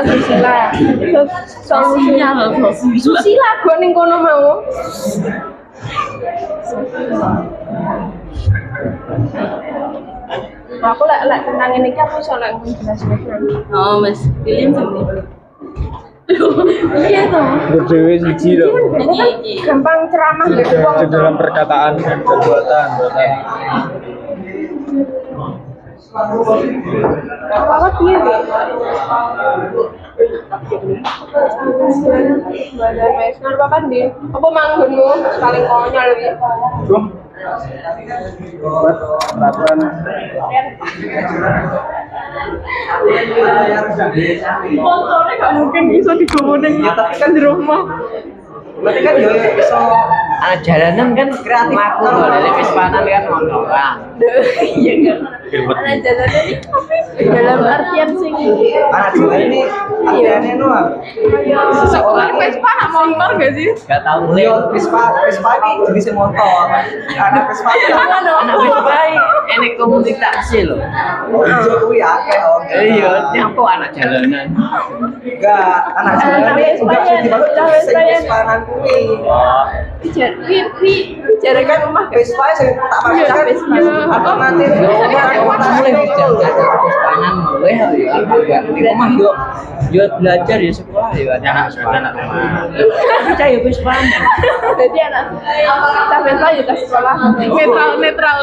susila. solusinya loh. Susila kok ning kono mau. Aku lek tentang ini kan aku iso lek menjelaskan. Oh wes pilih sini. Iya toh. Berdua siji loh. Iki. Gampang ceramah gitu wong. Di dalam perkataan dan perbuatan. Apa piye? Badan apa kan di? Apa manggonmu paling konyol iki? Buat peraturan. Motornya gak mungkin bisa digomongin tapi kan di rumah. Berarti kan yo iso jalanan kan kreatif aku lho lek wis panan kan ono lah. Iya kan. Anak jalannya ini dalam artian sing Anak jalan ini artiannya no. sekolah Vespa motor gak sih? Enggak tahu. Yo Vespa ini jenis motor. Ada Vespa. Anak Vespa enek komunikasi loh. Ijo kuwi akeh oke. Iya, nyapa anak jalanan. Enggak, anak jalan ini juga sing dibalut sing Vespa-an kuwi. Jadi jarak kan rumah Vespa sing tak maksudkan apa nanti Mulai jangan mulai ya di rumah yuk belajar ya sekolah ya anak rumah. Kita ya Vespa. jadi anak sampai lah juga sekolah netral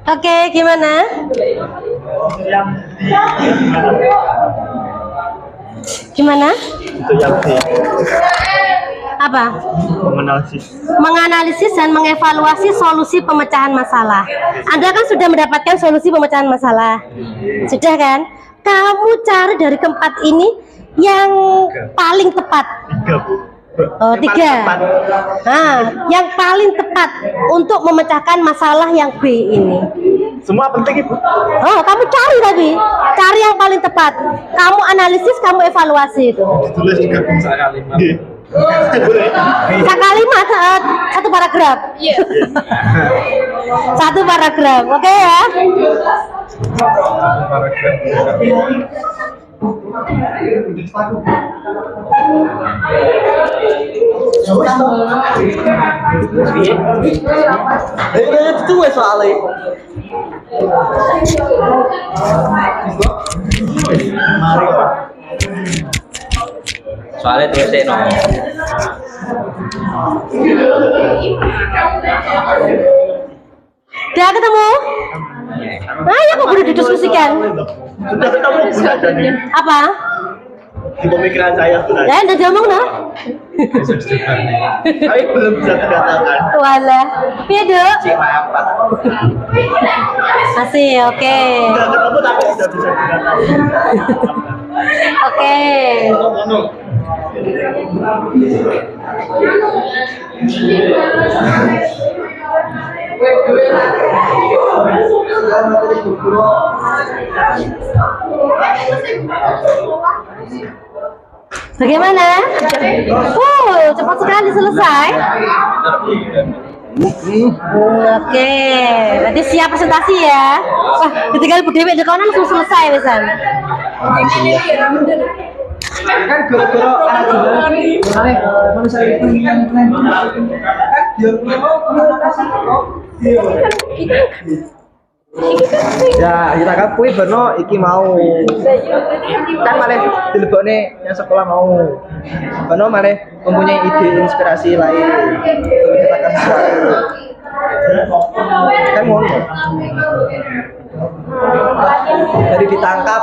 Oke, gimana? Gimana? Itu yang Apa? Menganalisis dan mengevaluasi solusi pemecahan masalah. Anda kan sudah mendapatkan solusi pemecahan masalah. Sudah kan? Kamu cari dari keempat ini yang paling tepat. Oh, 3. Nah, yang paling tepat untuk memecahkan masalah yang B ini. Semua penting Ibu. Oh, kamu cari tadi. Cari yang paling tepat. Kamu analisis, kamu evaluasi itu. Tulis juga bisa kalimat. Sekalimat satu paragraf. iya Satu paragraf, oke ya? itu wes soalnya. Soalnya terus no. Udah ketemu? Ayo kok udah didiskusikan. Sudah ketemu bukan jadi Apa? di pemikiran saya sebenarnya. Ya, udah diomong no? Tapi belum bisa dikatakan. Walah. Piye, Dok? Masih, oke. Sudah ketemu tapi tidak bisa dikatakan. Oke. Bagaimana? Cepat sekali selesai. Oke, berarti siap presentasi ya. Wah, ditinggal Bu Dewi aja kawan langsung selesai misan. Kan gara-gara anak jalan manusia itu ya kita kan kuwi berno iki mau kan malah dilebokne yang sekolah mau berno malah mempunyai ide inspirasi lain untuk menciptakan sesuatu kan ngono dari ditangkap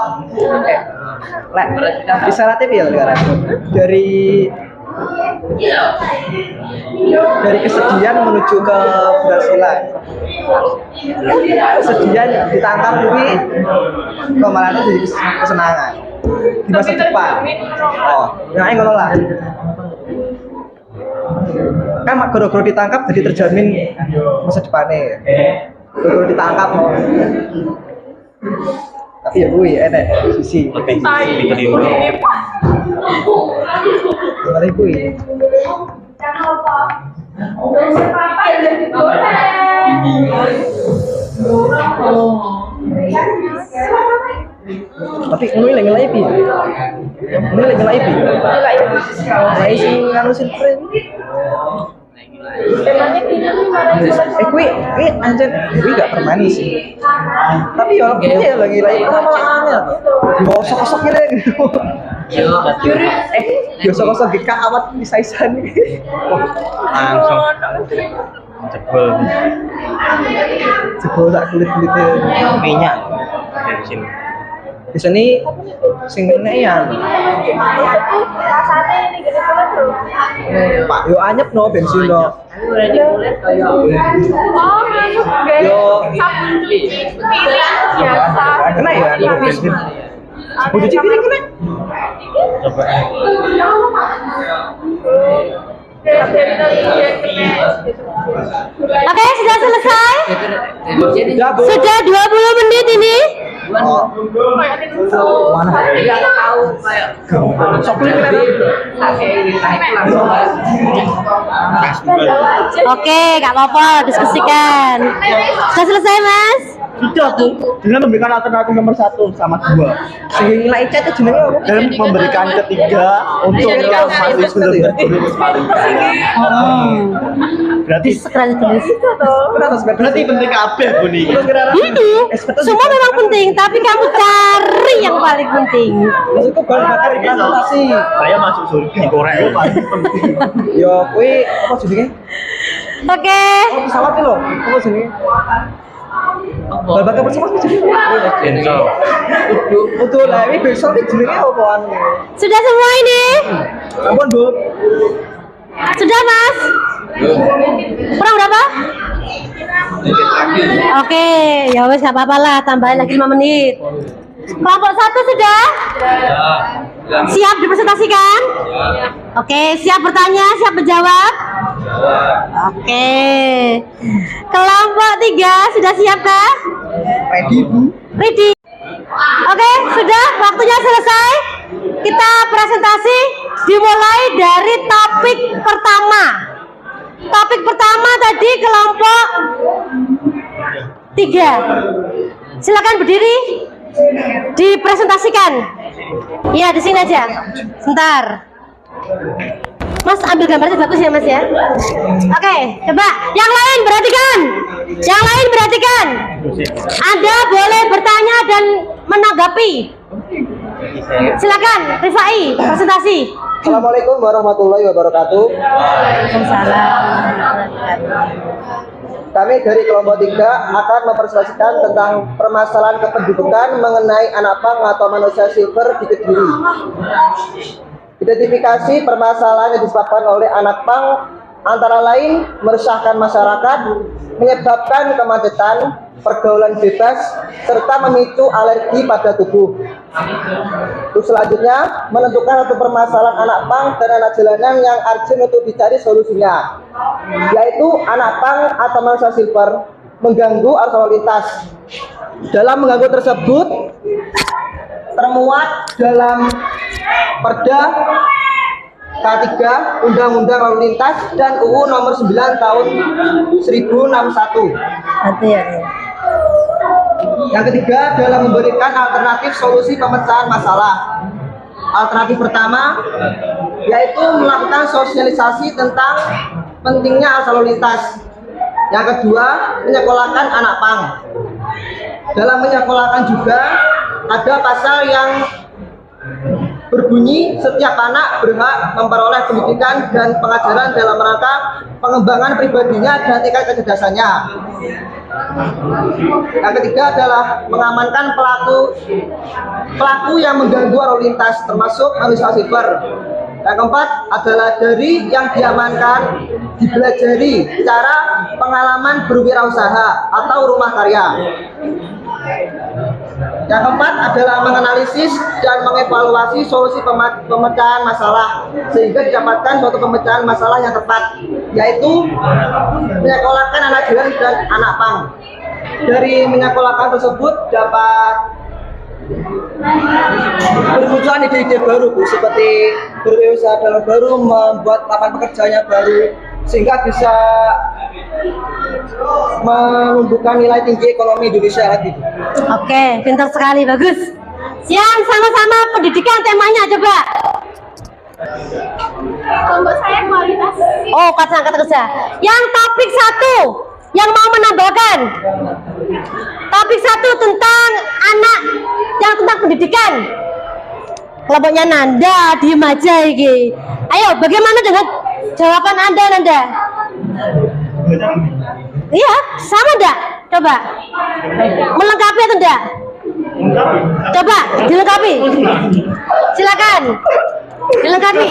disaratif ya sekarang dari kesedihan menuju ke keberhasilan. Kesedihan ditangkap ini kemarin itu jadi kesenangan di masa depan. Oh, yang ngono lah. Kan goro-goro ditangkap jadi terjamin masa depannya. Goro-goro ditangkap loh. Tapi ya gue enak sisi lebih dari gue tapi ini lagi live ya ini lagi live sing nganu sing keren gue anjir gue gak permani sih tapi ya dia lagi malah aneh gosok-gosok gitu gosok-gosok gika awat bisa-isan Langsung jebol tak kulit-kulitnya minyak dari sini. di sini sing ya Pak yo anyep no bensin no yo kena ya bensin udah cuci piring kena Coba. Oke, sudah selesai? Sudah 20 menit ini? Oke, gak apa-apa, diskusikan. Sudah selesai, Mas? Sudah Bu, dengan memberikan alternatif nomor 1 sama 2 sing nilai C itu jenenge apa? dan memberikan ketiga untuk yang masih belum tertulis paling berarti Sekali tulis. berarti penting kabeh Bu nih. Semua memang penting, tapi kamu cari yang paling penting. Maksudku bahan bakar transportasi. Saya masuk surga Korea itu paling penting. Yo kuwi apa jenenge? Oke. Oh, pesawat iki lho. Apa jenenge? Bahan bakar pesawat jenenge. Benso. Betul lah, ini besok ini jenenge apaan? Sudah semua ini? Ampun, Bu. Sudah, Mas? Kurang berapa? Oke, ya wes gak apa-apa lah, tambahin lagi 5 menit. Kelompok 1 sudah? Siap dipresentasikan? Oke, siap bertanya, siap menjawab? Oke. Kelompok 3 sudah siapkah? Ready, Bu. Ready. Oke, sudah waktunya selesai. Kita presentasi dimulai dari topik pertama. Topik pertama tadi kelompok 3. Silakan berdiri. Dipresentasikan. Iya, di sini aja. Sebentar. Mas ambil gambarnya bagus ya, Mas ya. Oke, coba yang lain perhatikan. Yang lain perhatikan. Anda boleh bertanya dan menanggapi. Silakan, Rifai, presentasi. Assalamualaikum warahmatullahi wabarakatuh. Kami dari kelompok 3 akan mempresentasikan tentang permasalahan kependudukan mengenai anak pang atau manusia silver di Kediri. Identifikasi permasalahan yang disebabkan oleh anak pang antara lain meresahkan masyarakat, menyebabkan kemacetan, pergaulan bebas, serta memicu alergi pada tubuh. Terus selanjutnya, menentukan satu permasalahan anak pang dan anak jalanan yang urgent untuk dicari solusinya, yaitu anak pang atau manusia silver mengganggu arus lalu lintas. Dalam mengganggu tersebut termuat dalam Perda K3 Undang-Undang Lalu Lintas dan UU Nomor 9 Tahun 1061. Yang ketiga adalah memberikan alternatif solusi pemecahan masalah. Alternatif pertama yaitu melakukan sosialisasi tentang pentingnya arus lalu lintas. Yang kedua, menyekolahkan anak pang. Dalam menyekolahkan juga ada pasal yang berbunyi setiap anak berhak memperoleh pendidikan dan pengajaran dalam rangka pengembangan pribadinya dan tingkat kecerdasannya. Yang ketiga adalah mengamankan pelaku yang mengganggu lalu lintas termasuk manusia silver. Yang keempat adalah dari yang diamankan dipelajari cara pengalaman berwirausaha atau rumah karya. Yang keempat adalah menganalisis dan mengevaluasi solusi pemecahan masalah sehingga didapatkan suatu pemecahan masalah yang tepat, yaitu menyekolahkan anak jalan dan anak pang. Dari menyekolahkan tersebut dapat bermunculan ide-ide baru, Bu, seperti berwirausaha dalam baru, membuat lapangan pekerjaannya baru, sehingga bisa menumbuhkan nilai tinggi ekonomi Indonesia lagi. Oke, pintar sekali, bagus. Siang, sama-sama pendidikan temanya coba. Kelompok saya kualitas. Oh, kata kerja. Yang topik 1 yang mau menambahkan. Topik 1 tentang anak, yang tentang pendidikan. Kelompoknya Nanda, diem aja iki. Ayo, bagaimana dengan jawaban Anda, Nanda? Iya, sama enggak? Coba. Melengkapi atau enggak? Coba dilengkapi. Silakan. Dilengkapi.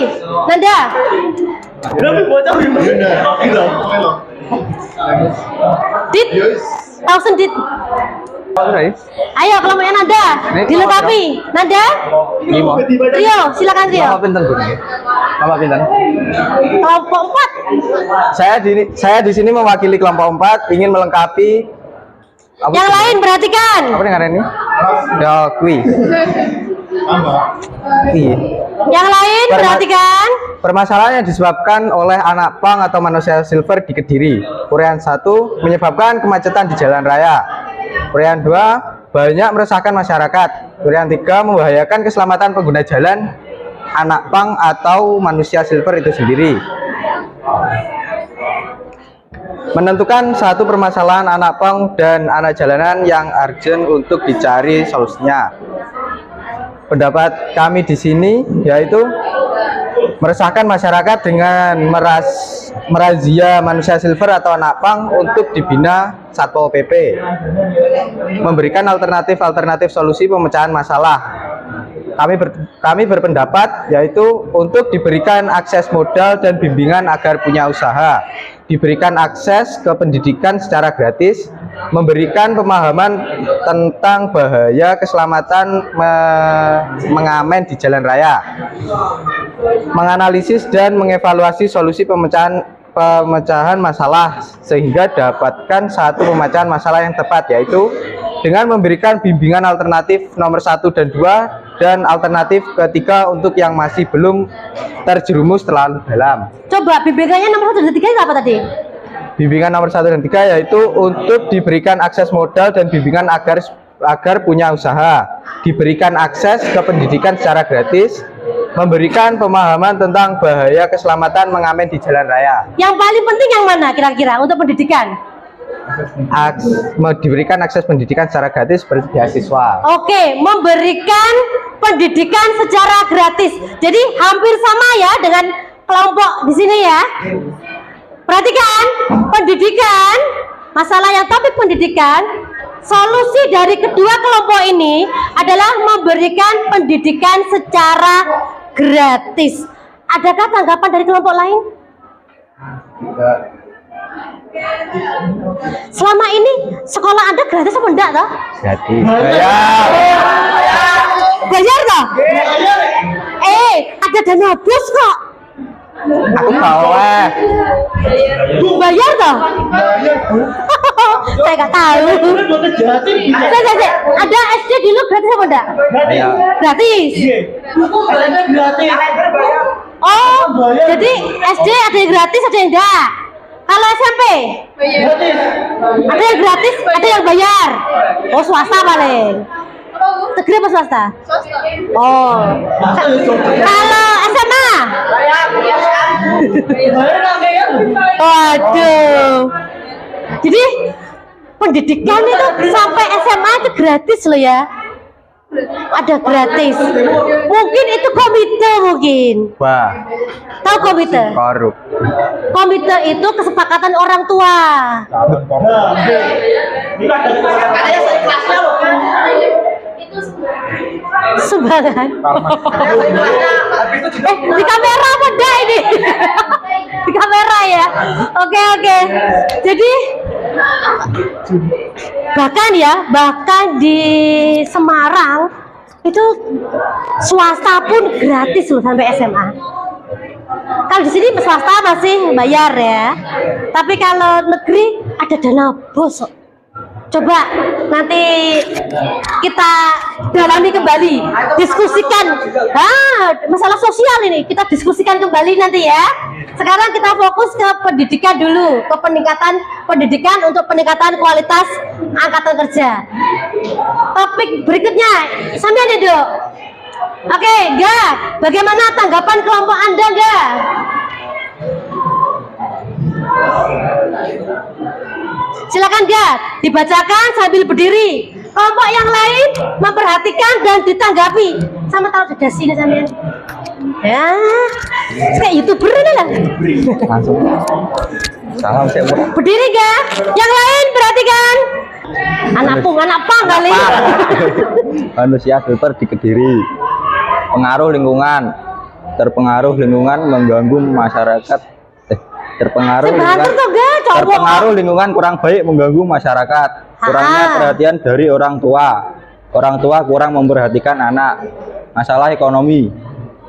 Nanda. Dit. Tausen Dit. Ayo kelompoknya Nanda. Dilengkapi. Nanda. Rio, silakan Rio. Kelompok 4. Saya di sini mewakili kelompok 4 ingin melengkapi. Yang lain perhatikan. Apa nih ini? Ya, kui. Yang lain perhatikan. Permasalahan yang disebabkan oleh anak pang atau manusia silver di Kediri. Uraian 1, menyebabkan kemacetan di jalan raya. Uraian 2, banyak meresahkan masyarakat. Uraian 3, membahayakan keselamatan pengguna jalan anak pang atau manusia silver itu sendiri. Menentukan satu permasalahan anak pang dan anak jalanan yang urgent untuk dicari solusinya. Pendapat kami di sini yaitu meresahkan masyarakat dengan merazia manusia silver atau anak pang untuk dibina Satpol PP. Memberikan alternatif solusi pemecahan masalah. Kami berpendapat yaitu untuk diberikan akses modal dan bimbingan agar punya usaha, diberikan akses ke pendidikan secara gratis, memberikan pemahaman tentang bahaya keselamatan mengamen di jalan raya, menganalisis dan mengevaluasi solusi pemecahan masalah sehingga dapatkan satu pemecahan masalah yang tepat, yaitu dengan memberikan bimbingan alternatif nomor 1 dan 2 dan alternatif ketiga untuk yang masih belum terjerumus terlalu dalam. Coba bimbingannya nomor 1 dan 3 itu apa tadi? Bimbingan nomor 1 dan 3 yaitu untuk diberikan akses modal dan bimbingan agar punya usaha, diberikan akses ke pendidikan secara gratis, memberikan pemahaman tentang bahaya keselamatan mengamen di jalan raya. Yang paling penting yang mana kira-kira untuk pendidikan? Diberikan akses pendidikan secara gratis seperti beasiswa. Oke, memberikan pendidikan secara gratis. Jadi hampir sama ya dengan kelompok di sini ya. Perhatikan, pendidikan, masalah yang topik pendidikan, solusi dari kedua kelompok ini adalah memberikan pendidikan secara gratis. Adakah tanggapan dari kelompok lain? Selama ini sekolah Anda gratis apa enggak toh? Gratis. Bayar toh? Ada dana bos kok. Aku bawa. Bayar toh? Saya nggak tahu. Saya. Ada SD dulu gratis apa enggak? Gratis. Oh, jadi SD ada yang gratis, ada yang enggak. Kalau SMP? Ada yang gratis, ada yang bayar. Oh, swasta paling. Negeri apa swasta? Oh. Kalau SMA? Waduh. Jadi pendidikan itu sampai SMA itu gratis loh ya. Ada gratis. Mungkin itu komite mungkin. Wah, Tahu komite? korup. Komite itu kesepakatan orang tua. Sumbangan. Di kamera apa enggak ini? Di kamera ya. Oke. Jadi bahkan di Semarang itu swasta pun gratis loh sampai SMA. Kalau di sini swasta masih bayar ya. Tapi kalau negeri ada dana bos. Coba nanti kita dalami kembali, diskusikan masalah sosial ini, kita diskusikan kembali nanti ya. Sekarang kita fokus ke pendidikan dulu, ke peningkatan pendidikan untuk peningkatan kualitas angkatan kerja. Topik berikutnya, sampean ya Dok. Oke, Ga, bagaimana tanggapan kelompok Anda, Ga? Silakan Ga, dibacakan sambil berdiri. Kelompok yang lain memperhatikan dan ditanggapi. Sama taruh di sini sampean. Ya, kayak YouTuber ini lah. Langsung. Salam saya murah. Berdiri Ga, yang lain perhatikan. Anak pang kali. Manusia filter di Kediri. Pengaruh lingkungan. Terpengaruh lingkungan mengganggu masyarakat. Terpengaruh lingkungan kurang baik mengganggu masyarakat. Kurangnya perhatian dari orang tua. Orang tua kurang memperhatikan anak. Masalah ekonomi.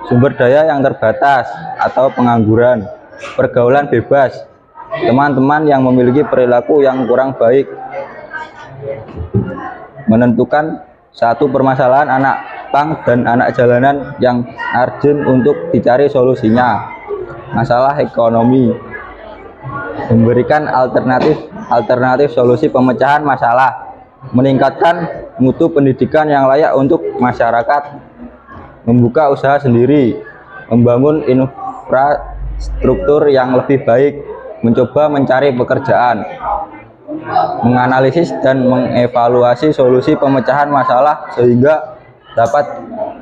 Sumber daya yang terbatas atau pengangguran. Pergaulan bebas. Teman-teman yang memiliki perilaku yang kurang baik. Menentukan satu permasalahan anak pang dan anak jalanan yang urgent untuk dicari solusinya. Masalah ekonomi. Memberikan alternatif solusi pemecahan masalah, meningkatkan mutu pendidikan yang layak untuk masyarakat, membuka usaha sendiri, membangun infrastruktur yang lebih baik, mencoba mencari pekerjaan, menganalisis dan mengevaluasi solusi pemecahan masalah sehingga dapat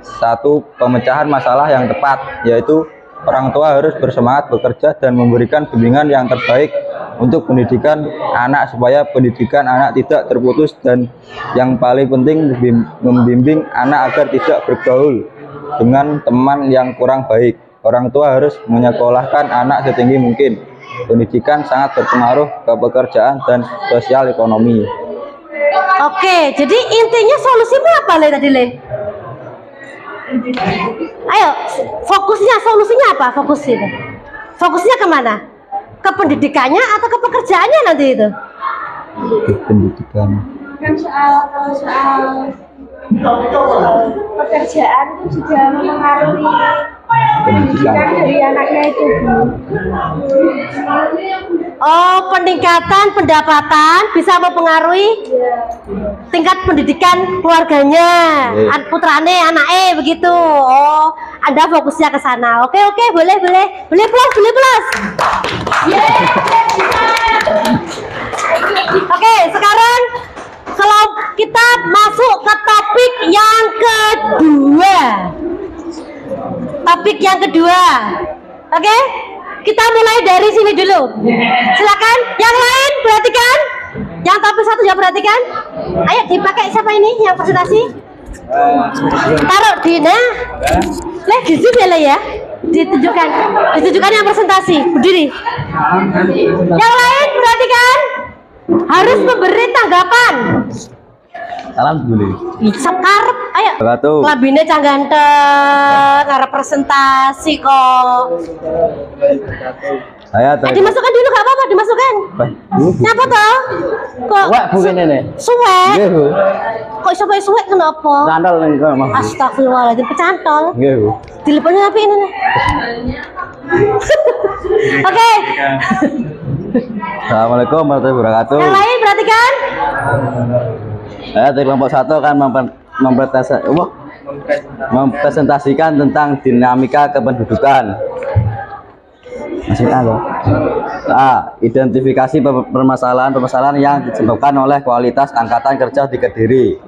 satu pemecahan masalah yang tepat, yaitu orang tua harus bersemangat bekerja dan memberikan bimbingan yang terbaik untuk pendidikan anak supaya pendidikan anak tidak terputus, dan yang paling penting membimbing anak agar tidak bergaul dengan teman yang kurang baik. Orang tua harus menyekolahkan anak setinggi mungkin. Pendidikan sangat berpengaruh ke pekerjaan dan sosial ekonomi. Oke, jadi intinya solusinya apa Le tadi Le? Ayo, solusinya apa? Fokusnya kemana? Ke pendidikannya atau ke pekerjaannya nanti itu? Ke pendidikan. Soal pekerjaan itu juga mempengaruhi pendidikan dari anaknya itu. Oh, peningkatan pendapatan bisa mempengaruhi tingkat pendidikan keluarganya, putrane, anaknya begitu. Oh, Anda fokusnya ke sana. Oke, boleh plus. Oke, sekarang kalau kita masuk ke topik yang kedua. Oke, kita mulai dari sini dulu. Silakan, yang lain perhatikan. Yang topik 1 ya perhatikan. Ayo dipakai siapa ini yang presentasi? Taruh di di sini ya. Ditunjukkan yang presentasi. Berdiri. Yang lain perhatikan. Harus memberi tanggapan. Alhamdulillah. Sekarep, ayo. Betul. Labine cang ganteng, ngarep presentasi kok. Saya Dimasukkan dulu gak apa-apa, dimasukkan. Nyapa toh? Kok Wah, bukan ini. suwek? Nggih, Bu. Kok iso kowe suwek kenapa? Sandal ning kono, Mas. Astagfirullahaladzim, pecantol. Nggih, Bu. Teleponnya apa ini? Oke. Assalamualaikum warahmatullahi wabarakatuh. Yang lain perhatikan. Dari kelompok 1 akan mempresentasikan tentang dinamika kependudukan. Maksudnya A. Identifikasi permasalahan yang disebabkan oleh kualitas angkatan kerja di Kediri.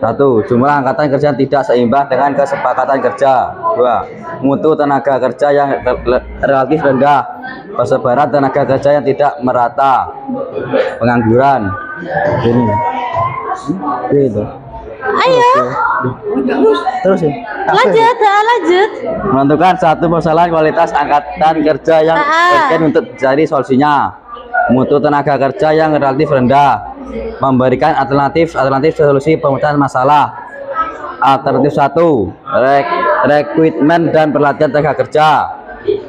1. Jumlah angkatan kerja yang tidak seimbang dengan kesepakatan kerja. 2. Mutu tenaga kerja yang relatif rendah. Persebaran tenaga kerja yang tidak merata. Pengangguran. Ini. Gitu. Ayo. Terus ya. Lanjut. Menentukan satu permasalahan kualitas angkatan kerja yang urgent untuk dicari solusinya. Mutu tenaga kerja yang relatif rendah. Memberikan alternatif solusi pemecahan masalah. Alternatif 1, rekrutmen dan pelatihan tenaga kerja.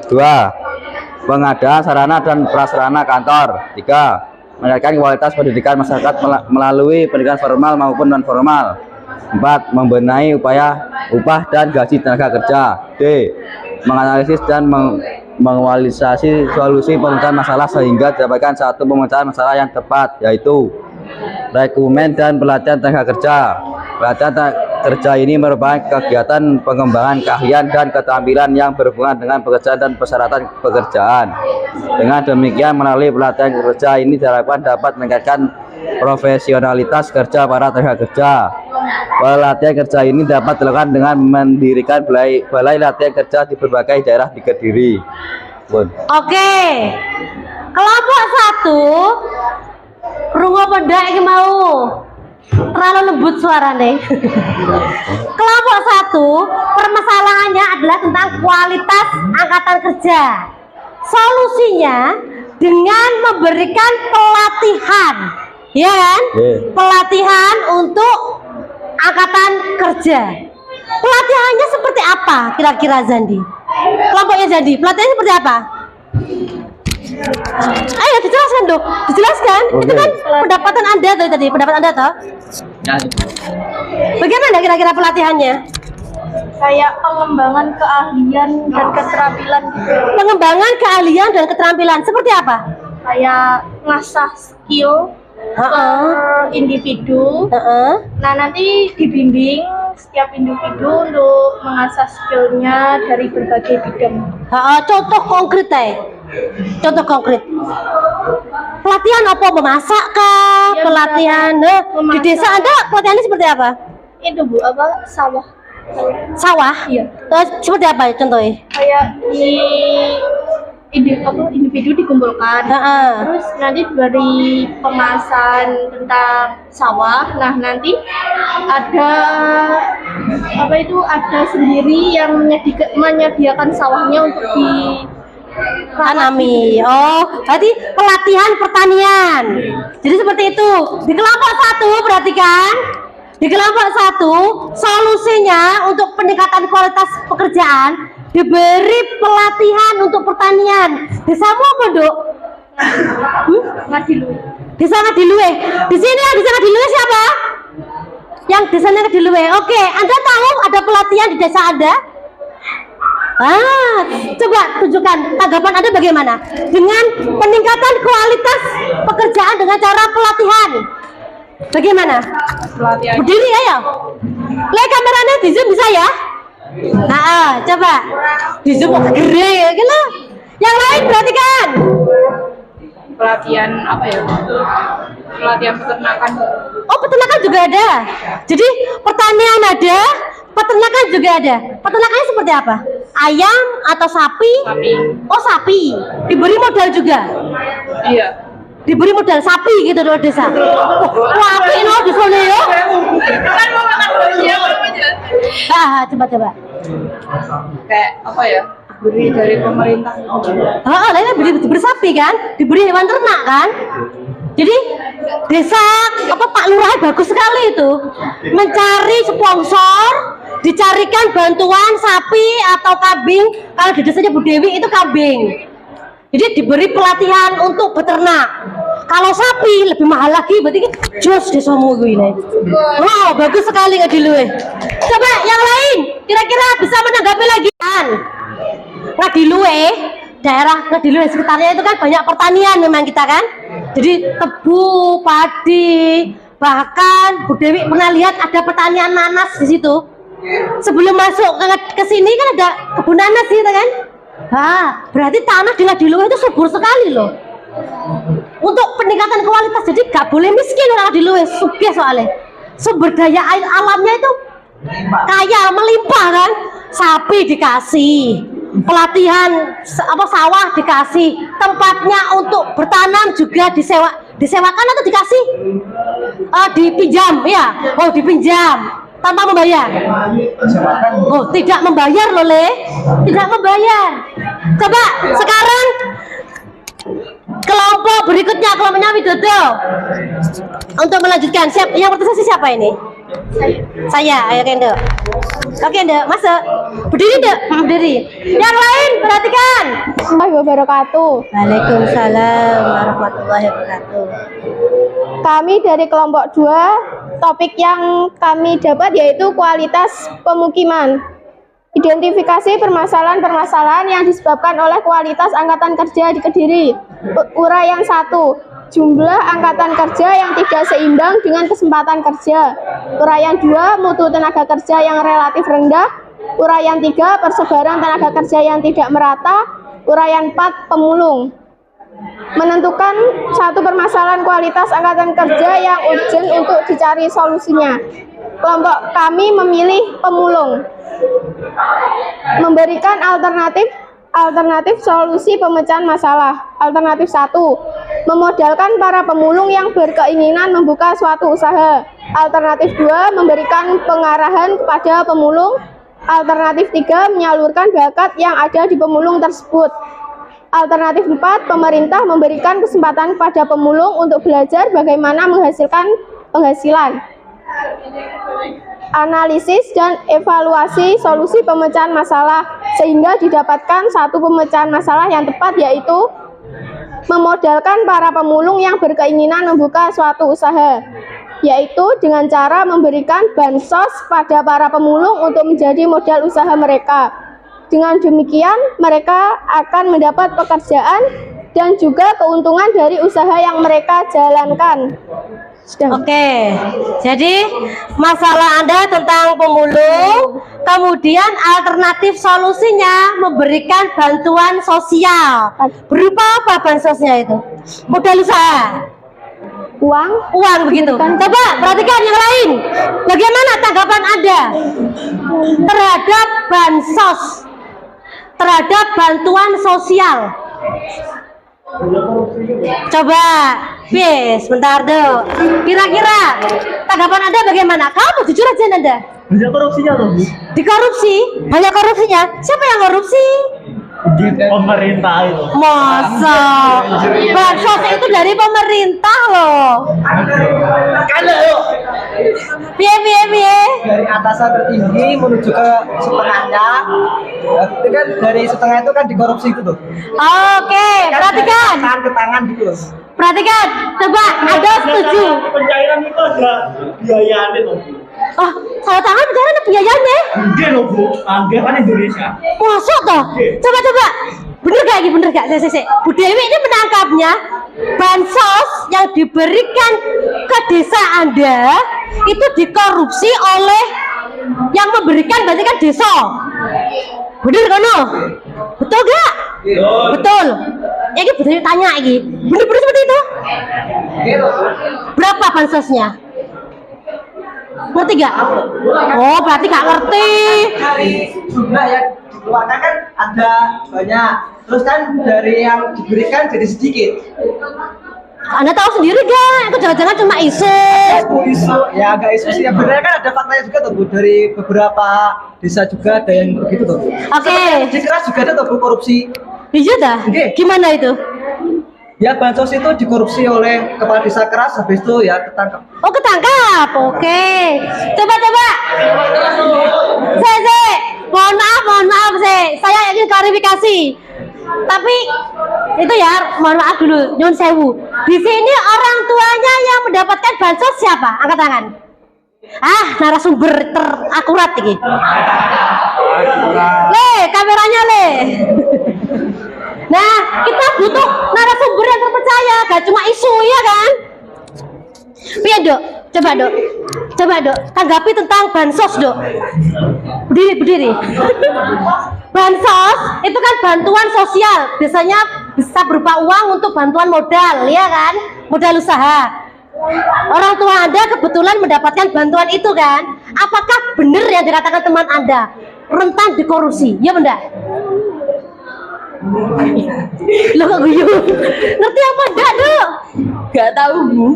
2, pengadaan sarana dan prasarana kantor. 3, meningkatkan kualitas pendidikan masyarakat melalui pendidikan formal maupun non formal. 4, membenahi upah dan gaji tenaga kerja. D, menganalisis dan mengevaluasi solusi pemecahan masalah sehingga didapatkan satu pemecahan masalah yang tepat, yaitu rekrutmen dan pelatihan tenaga kerja. Pelatihan tenaga kerja ini merupakan kegiatan pengembangan keahlian dan keterampilan yang berhubungan dengan pekerjaan dan persyaratan pekerjaan. Dengan demikian, melalui pelatihan kerja ini diharapkan dapat meningkatkan profesionalitas kerja para tenaga kerja. Pelatihan kerja ini dapat dilakukan dengan mendirikan balai latihan kerja di berbagai daerah di Kediri. Oke. Kelompok 1 rungo pendak iki mau terlalu lembut suaranya. Kelompok 1 permasalahannya adalah tentang kualitas angkatan kerja. Solusinya dengan memberikan pelatihan, ya kan? Pelatihan untuk angkatan kerja. Pelatihannya seperti apa kira-kira Zandi? Kelompoknya Zandi, pelatihannya seperti apa? Ayo dijelaskan dong, dijelaskan. Itu kan pendapatan Anda tuh tadi, pendapat Anda toh? Bagaimana kira-kira pelatihannya? Kayak pengembangan keahlian dan keterampilan. Pengembangan keahlian dan keterampilan seperti apa? Kayak ngasah skill per individu. Nah, nanti dibimbing setiap individu untuk mengasah skillnya dari berbagai bidang. Contoh konkret Contoh konkret. Pelatihan apa? Memasak kah? Ya, pelatihan di desa Anda pelatihannya seperti apa? Itu Bu, apa? Sawah. Sawah? Iya. Seperti apa contohnya? Kayak individu dikumpulkan, terus nanti dari pemasan tentang sawah. Nah, nanti ada ada sendiri yang menyediakan sawahnya untuk ditanami. Oh, berarti pelatihan pertanian. Jadi seperti itu. Di kelompok 1 perhatikan. Di kelompok 1 solusinya untuk peningkatan kualitas pekerjaan diberi pelatihan untuk pertanian. Desamu apa, Dok? Ngadiluwe. Desa Ngadiluwe. Di sini yang desa Ngadiluwe siapa? Yang desanya Ngadiluwe. Oke, Anda tahu ada pelatihan di desa Anda? Coba tunjukkan tanggapan Anda bagaimana dengan peningkatan kualitas pekerjaan dengan cara pelatihan. Bagaimana? Pelatihan. Berdiri ayo. Lihat kameranya di zoom bisa ya? Coba di zoom gede ya gitu. Yang lain perhatikan. Pelatihan apa ya? Pelatihan peternakan. Oh, peternakan juga ada. Jadi pertanian ada, peternakan juga ada. Peternakannya seperti apa? Ayam atau sapi? Sapi. Oh sapi. Diberi modal juga? Iya. Diberi modal sapi gitu loh desa. Wah apik no di sana ya. Kan mau makan ya. Coba. Kayak apa ya? Beri dari pemerintah. Lainnya diberi sapi kan? Diberi hewan ternak kan? Jadi desa apa Pak Lurah bagus sekali itu mencari sponsor, dicarikan bantuan sapi atau kambing. Kalau di desanya Bu Dewi itu kambing. Jadi diberi pelatihan untuk beternak. Kalau sapi lebih mahal lagi, berarti jos desamu ini. Wow, bagus sekali Ngadiluwe. Coba yang lain, kira-kira bisa menanggapi lagi kan? Ngadiluwe, daerah Ngadiluwe sekitarnya itu kan banyak pertanian memang kita kan. Jadi tebu, padi, bahkan Bu Dewi pernah lihat ada pertanian nanas di situ. Sebelum masuk ke sini kan ada kebun nanas gitu kan. Berarti tanah di Ngadiluwe itu subur sekali loh. Untuk peningkatan kualitas, jadi gak boleh miskin orang Ngadiluwe, sugih soalnya. Sumber daya air alamnya itu kaya, melimpah kan. Sapi dikasih, pelatihan sawah dikasih, tempatnya untuk bertanam juga disewakan atau dikasih? Dipinjam ya. Oh dipinjam tanpa membayar. Oh tidak membayar loh Le, tidak membayar. Coba sekarang kelompok berikutnya, kelompoknya Widodo, untuk melanjutkan. Yang berprestasi siapa ini? Saya. Ayo Kendo. Oke Kendo, masuk. Berdiri Dek, berdiri. Yang lain perhatikan. Assalamualaikum warahmatullahi wabarakatuh. Waalaikumsalam warahmatullahi wabarakatuh. Kami dari kelompok 2, topik yang kami dapat yaitu kualitas pemukiman. Identifikasi permasalahan-permasalahan yang disebabkan oleh kualitas angkatan kerja di Kediri. Uraian 1, jumlah angkatan kerja yang tidak seimbang dengan kesempatan kerja. Uraian 2, mutu tenaga kerja yang relatif rendah. Uraian 3, persebaran tenaga kerja yang tidak merata. Uraian 4, pemulung. Menentukan satu permasalahan kualitas angkatan kerja yang urgent untuk dicari solusinya. Kelompok kami memilih pemulung. Memberikan alternatif solusi pemecahan masalah. Alternatif 1, memodalkan para pemulung yang berkeinginan membuka suatu usaha. Alternatif 2, memberikan pengarahan kepada pemulung. Alternatif 3, menyalurkan bakat yang ada di pemulung tersebut. Alternatif 4, pemerintah memberikan kesempatan kepada pemulung untuk belajar bagaimana menghasilkan penghasilan. Analisis dan evaluasi solusi pemecahan masalah sehingga didapatkan satu pemecahan masalah yang tepat, yaitu memodalkan para pemulung yang berkeinginan membuka suatu usaha, yaitu dengan cara memberikan bansos pada para pemulung untuk menjadi modal usaha mereka. Dengan demikian mereka akan mendapat pekerjaan dan juga keuntungan dari usaha yang mereka jalankan. Oke, jadi masalah Anda tentang pemulung, kemudian alternatif solusinya memberikan bantuan sosial. Berupa apa bansosnya itu? Modal usaha? Uang begitu. Coba perhatikan yang lain. Bagaimana tanggapan Anda terhadap bansos, terhadap bantuan sosial? Coba, sebentar dulu. Kira-kira tanggapan Anda bagaimana? Kamu jujur aja Anda. Banyak korupsinya loh. Dikorupsi? Banyak korupsinya? Siapa yang korupsi? Di pemerintah itu. Masa? Bansos itu dari pemerintah loh. Kalau Piye? dari atasan tertinggi menuju ke setengahnya, itu kan dari setengah itu kan dikorupsi itu tuh. Oke, perhatikan. Tangan ke tangan gitu loh. Perhatikan, coba Anda setuju? Pencairan itu ada biayanya loh. Oh, salah tangan bicara ada biayanya. Enggak loh Bu, anggaran Indonesia. Masuk toh? Coba. Bener gak? Saya. Bu Dewi ini menangkapnya bansos yang diberikan ke desa Anda itu dikorupsi oleh yang memberikan berarti kan desa. Bener kan? Betul gak? Betul. Ini Bu Dewi tanya ini. Bener seperti itu? Berapa bansosnya? Ngerti gak? Oh, berarti gak ngerti. Dari jumlah yang dikeluarkan kan ada banyak, terus kan dari yang diberikan jadi sedikit. Anda tahu sendiri gak? Itu jangan-jangan cuma isu. Isu ya agak isu sih. Sebenarnya kan ada faktanya juga tuh Bu, dari beberapa desa juga ada yang begitu tuh. Oke. Di keras juga ada tuh Bu, korupsi. Iya dah. Oke. Gimana itu? Ya bansos itu dikorupsi oleh kepala desa keras, habis itu ya ketangkap. Oh, ketangkap. Oke. Coba. Mohon maaf, saya ingin klarifikasi. Tapi itu ya, mohon maaf dulu, nyun sewu. Di sini orang tuanya yang mendapatkan bansos siapa? Angkat tangan. Narasumber terakurat ini. Le, kameranya le. Nah, kita butuh narasumber yang terpercaya, gak cuma isu ya kan? Piye, Dok? Coba, Dok. Tanggapi tentang bansos, Dok. Berdiri. Bansos itu kan bantuan sosial, biasanya bisa berupa uang untuk bantuan modal, ya kan? Modal usaha. Orang tua Anda kebetulan mendapatkan bantuan itu kan? Apakah benar yang dikatakan teman Anda rentan dikorupsi? Ya benda? Lo kok guyu? Ngerti apa enggak, Dok? Gak tahu, Bu.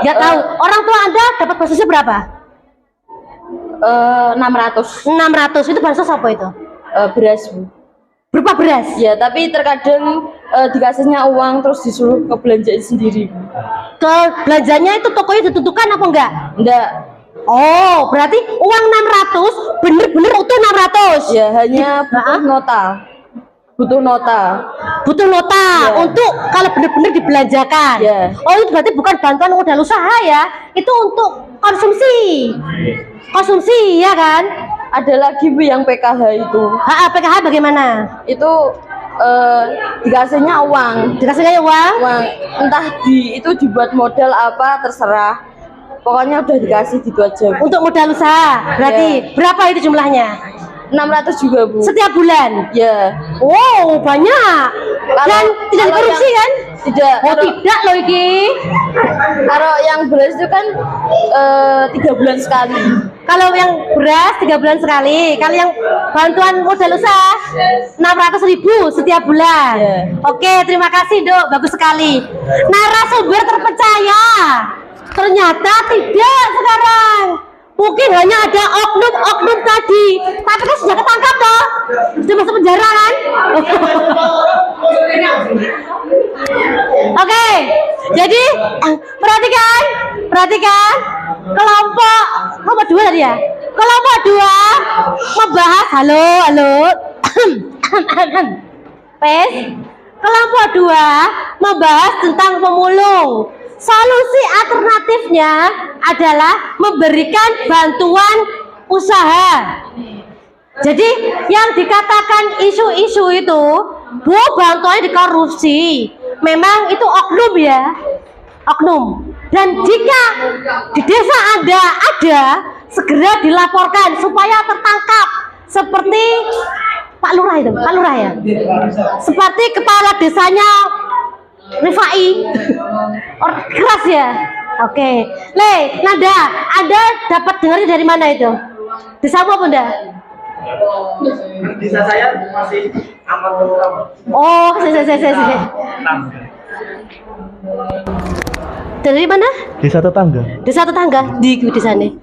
Gak tahu. Orang tua Anda dapat bansosnya berapa? 600. Itu bansos apa itu? Beras, Bu. Berupa beras? Ya, tapi terkadang dikasihnya uang terus disuruh ke belanjain sendiri, Bu. Ke belanjanya itu tokonya ditentukan apa enggak? Enggak. Oh, berarti uang 600 bener-bener utuh 600? Ya, hanya butuh nota Ya. Untuk kalau bener-bener dibelanjakan. Ya. Oh, itu berarti bukan bantuan modal usaha ya? Itu untuk konsumsi ya kan? Ada lagi, Bu, yang PKH itu. PKH bagaimana? Itu dikasihnya uang. Entah itu dibuat modal apa terserah. Pokoknya udah dikasih gitu aja, Bu. Untuk modal usaha. Berarti berapa itu jumlahnya? 600 juga, Bu. Setiap bulan? Ya. Wow, banyak. Dan tidak dikorupsi kan? Tidak. Oh, tidak loh iki. Kalau yang beras itu kan 3 bulan sekali. Kalau yang beras 3 bulan sekali. Kalau yang bantuan modal usaha 600.000 setiap bulan. Oke, terima kasih, Dok. Bagus sekali. Narasumber terpercaya. Ternyata tidak sekarang. Mungkin hanya ada oknum tadi, tapi kan sudah ketangkap toh, sudah masuk penjara kan? Oke, jadi perhatikan kelompok 2 tadi ya. Kelompok 2 membahas kelompok 2 membahas tentang pemulung. Solusi alternatifnya adalah memberikan bantuan usaha. Jadi yang dikatakan isu-isu itu, Bu, bantuannya dikorupsi. Memang itu oknum ya, oknum. Dan jika di desa Anda ada, segera dilaporkan supaya tertangkap. Seperti Pak Lurah ya. Seperti kepala desanya Rifai. Orang keras ya. Oke. Le, Nanda, Anda dapat dengarnya dari mana itu? Desamu apa Bunda? Desa saya masih aman. Oh, saya. Dari mana? Desa tetangga. Desa tetangga di desane.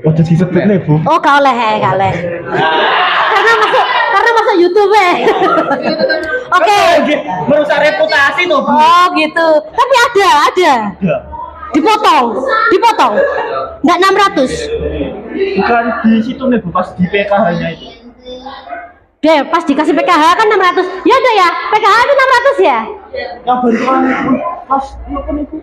Oh, jadi sebutnya, Bu. Oh, gak oleh. Karena masuk YouTube Oke. Merusak reputasi tuh, Bu. Oh, gitu. Tapi ada. Dipotong. Enggak 600. Bukan di situ nih, Bu, pas di PKH-nya itu. Deh, pas dikasih PKH kan 600. Ya udah ya, PKH itu 600 ya? Yang bantuan pas apa nih, Bu?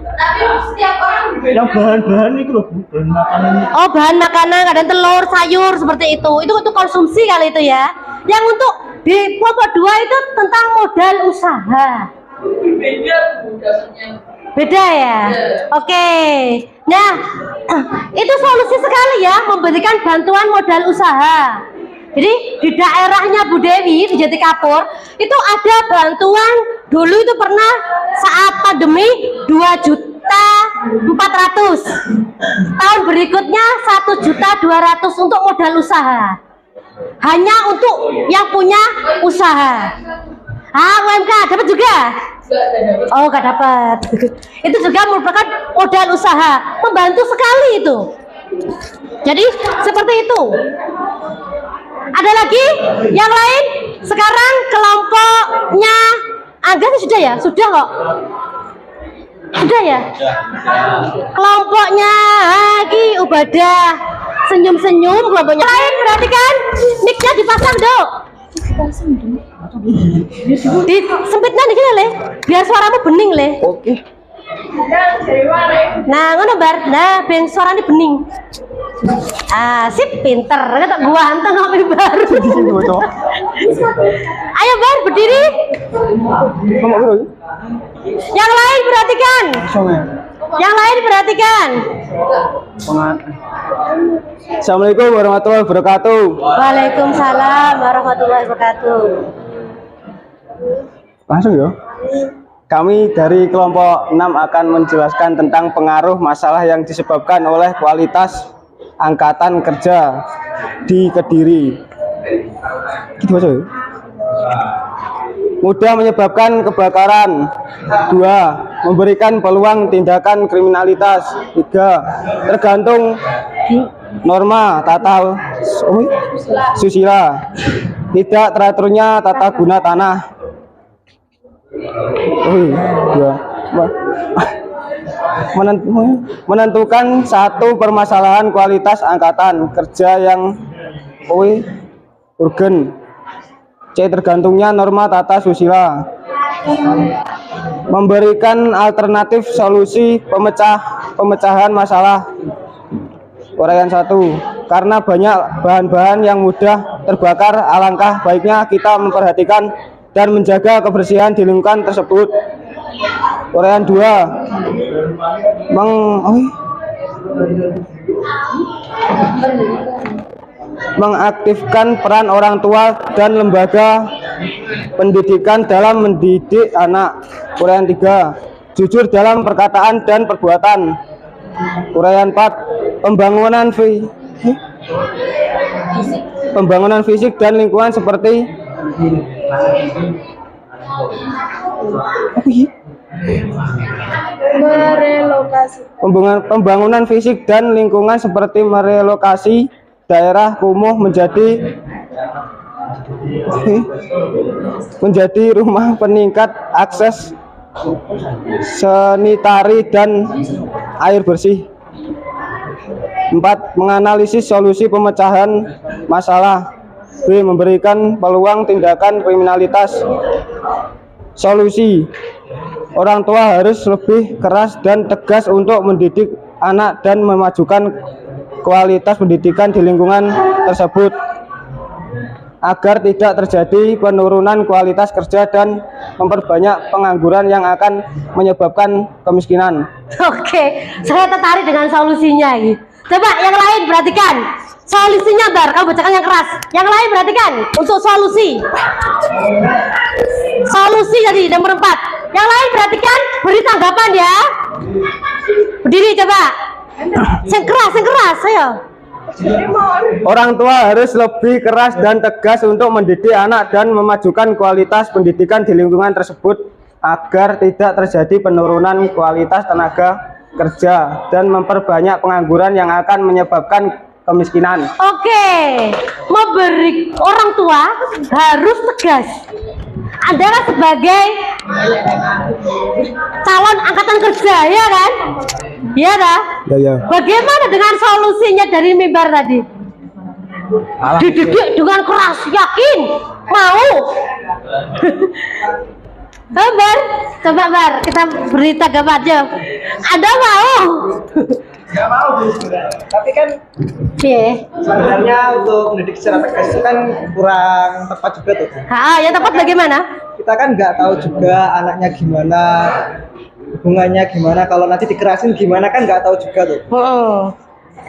Yang bahan-bahan itu loh, Bu, bahan makanan. Oh, bahan makanan, kadang telur, sayur seperti itu. Itu untuk konsumsi kali itu ya. Yang untuk di kelompok 2 itu tentang modal usaha. Beda ya? Oke. Nah, itu solusi sekali ya, memberikan bantuan modal usaha. Jadi di daerahnya Bu Dewi di Jatikapur itu ada bantuan, dulu itu pernah saat pandemi 2 juta 1.400.000. Tahun berikutnya 1.200.000 untuk modal usaha. Hanya untuk yang punya usaha. UMK dapat juga? Oh, nggak dapat. Itu juga merupakan modal usaha, membantu sekali itu. Jadi seperti itu. Ada lagi yang lain? Sekarang kelompoknya Angga sudah ya? Sudah kok. Sudah ya? Kelompoknya Aki Ubadah senyum-senyum kelompoknya lain, perhatikan mic-nya dipasang dok. Di sempitnya nih le, biar suaramu bening le. Oke. Nah ngono bar, nah biar suaranya bening. Sip, pinter. Kata gua anteng ngopi baru. Ayo bar berdiri. Yang lain perhatikan. Yang lain perhatikan. Assalamualaikum warahmatullahi wabarakatuh. Waalaikumsalam warahmatullahi wabarakatuh. Langsung ya. Kami dari kelompok 6 akan menjelaskan tentang pengaruh masalah yang disebabkan oleh kualitas angkatan kerja di Kediri. Gitu aja ya? Mudah menyebabkan kebakaran. 2. Memberikan peluang tindakan kriminalitas. 3. Tergantung norma tata susila. Tidak teraturnya tata guna tanah. 2. Menentukan satu permasalahan kualitas angkatan kerja yang urgen. C. Tergantungnya norma tata susila. Memberikan alternatif solusi pemecahan masalah. Uraian 1. Karena banyak bahan-bahan yang mudah terbakar, alangkah baiknya kita memperhatikan dan menjaga kebersihan di lingkungan tersebut. Uraian 2. Mengaktifkan peran orang tua dan lembaga pendidikan dalam mendidik anak. Uraian 3. Jujur dalam perkataan dan perbuatan. Uraian 4. Pembangunan fisik dan lingkungan seperti Merelokasi. Pembangunan fisik dan lingkungan seperti merelokasi daerah kumuh menjadi rumah peningkat akses sanitari dan air bersih. 4. Menganalisis solusi pemecahan masalah. B. Memberikan peluang tindakan kriminalitas. Solusi: orang tua harus lebih keras dan tegas untuk mendidik anak dan memajukan kualitas pendidikan di lingkungan tersebut agar tidak terjadi penurunan kualitas kerja dan memperbanyak pengangguran yang akan menyebabkan kemiskinan. Oke, saya tertarik dengan solusinya ini. Coba yang lain perhatikan. Solusinya Bar, kamu bacakan yang keras. Yang lain perhatikan untuk solusi. Solusi tadi nomor 4. Yang lain perhatikan, beri tanggapan ya. Berdiri coba. Yang keras, ayo. Orang tua harus lebih keras dan tegas untuk mendidik anak dan memajukan kualitas pendidikan di lingkungan tersebut agar tidak terjadi penurunan kualitas tenaga kerja dan memperbanyak pengangguran yang akan menyebabkan kemiskinan. Oke, memberi orang tua harus tegas. Anda kan sebagai calon angkatan kerja, ya kan? Iya dah. Ya. Bagaimana dengan solusinya dari mimbar tadi? Dididik dengan keras, yakin, mau. Coba Bar, kita beri tanggapan aja. Anda mau? Nggak mau tapi kan sebenarnya untuk mendidik secara tegas itu kan kurang tepat juga tuh. Yang tepat bagaimana? Kita kan nggak tahu juga anaknya gimana, hubungannya gimana, kalau nanti dikerasin gimana kan nggak tahu juga tuh.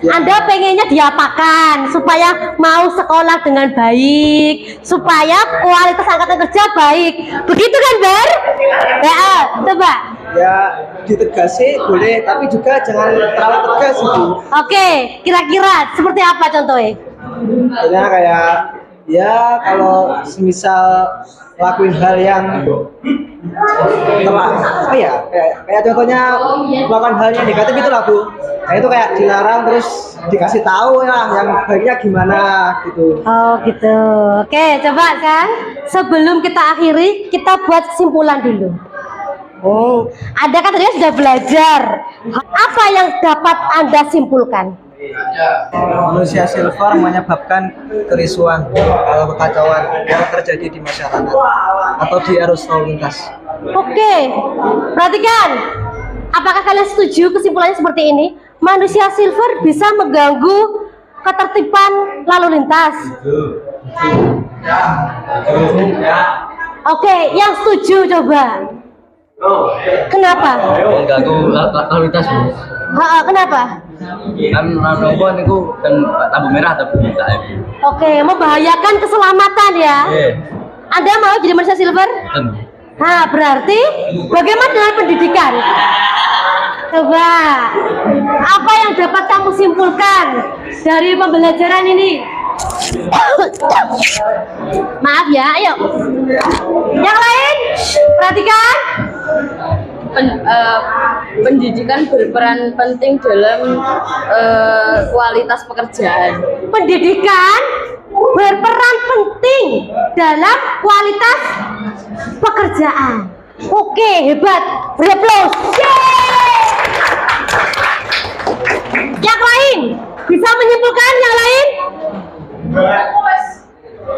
Anda pengennya diapakan supaya mau sekolah dengan baik, supaya kualitas angkatan kerja baik. Begitu kan, Bar? Ya, coba. Ya ditegasi boleh, tapi juga jangan terlalu tegas gitu. Oke, kira-kira seperti apa contohnya? Misalnya kayak ya kalau semisal lakuin hal yang telah apa ya kayak contohnya melakukan hal yang negatif itu lah Bu. Nah itu kayak dilarang terus dikasih tahu lah yang baiknya gimana gitu. Oh gitu. Oke, coba kan. Sebelum kita akhiri, kita buat kesimpulan dulu. Oh, Anda kan tadi sudah belajar. Apa yang dapat Anda simpulkan? Manusia silver menyebabkan kerisuan atau kekacauan yang terjadi di masyarakat atau di arus lalu lintas. Oke, perhatikan. Apakah kalian setuju kesimpulannya seperti ini? Manusia silver bisa mengganggu ketertiban lalu lintas. Oke, yang setuju coba. Kenapa? Mengganggu lalu lintas. Kenapa? Kan nopo niku kan lampu merah atau buta. Oke, membahayakan keselamatan ya. Anda mau jadi manusia silver? Nah, berarti bagaimana dengan pendidikan? Coba, apa yang dapat kamu simpulkan dari pembelajaran ini? Maaf ya, ayo. Yang lain, perhatikan. Pendidikan berperan penting dalam kualitas pekerjaan. Pendidikan berperan penting dalam kualitas pekerjaan. Oke, hebat. Beri aplaus. Yang lain bisa menyimpulkan yang lain?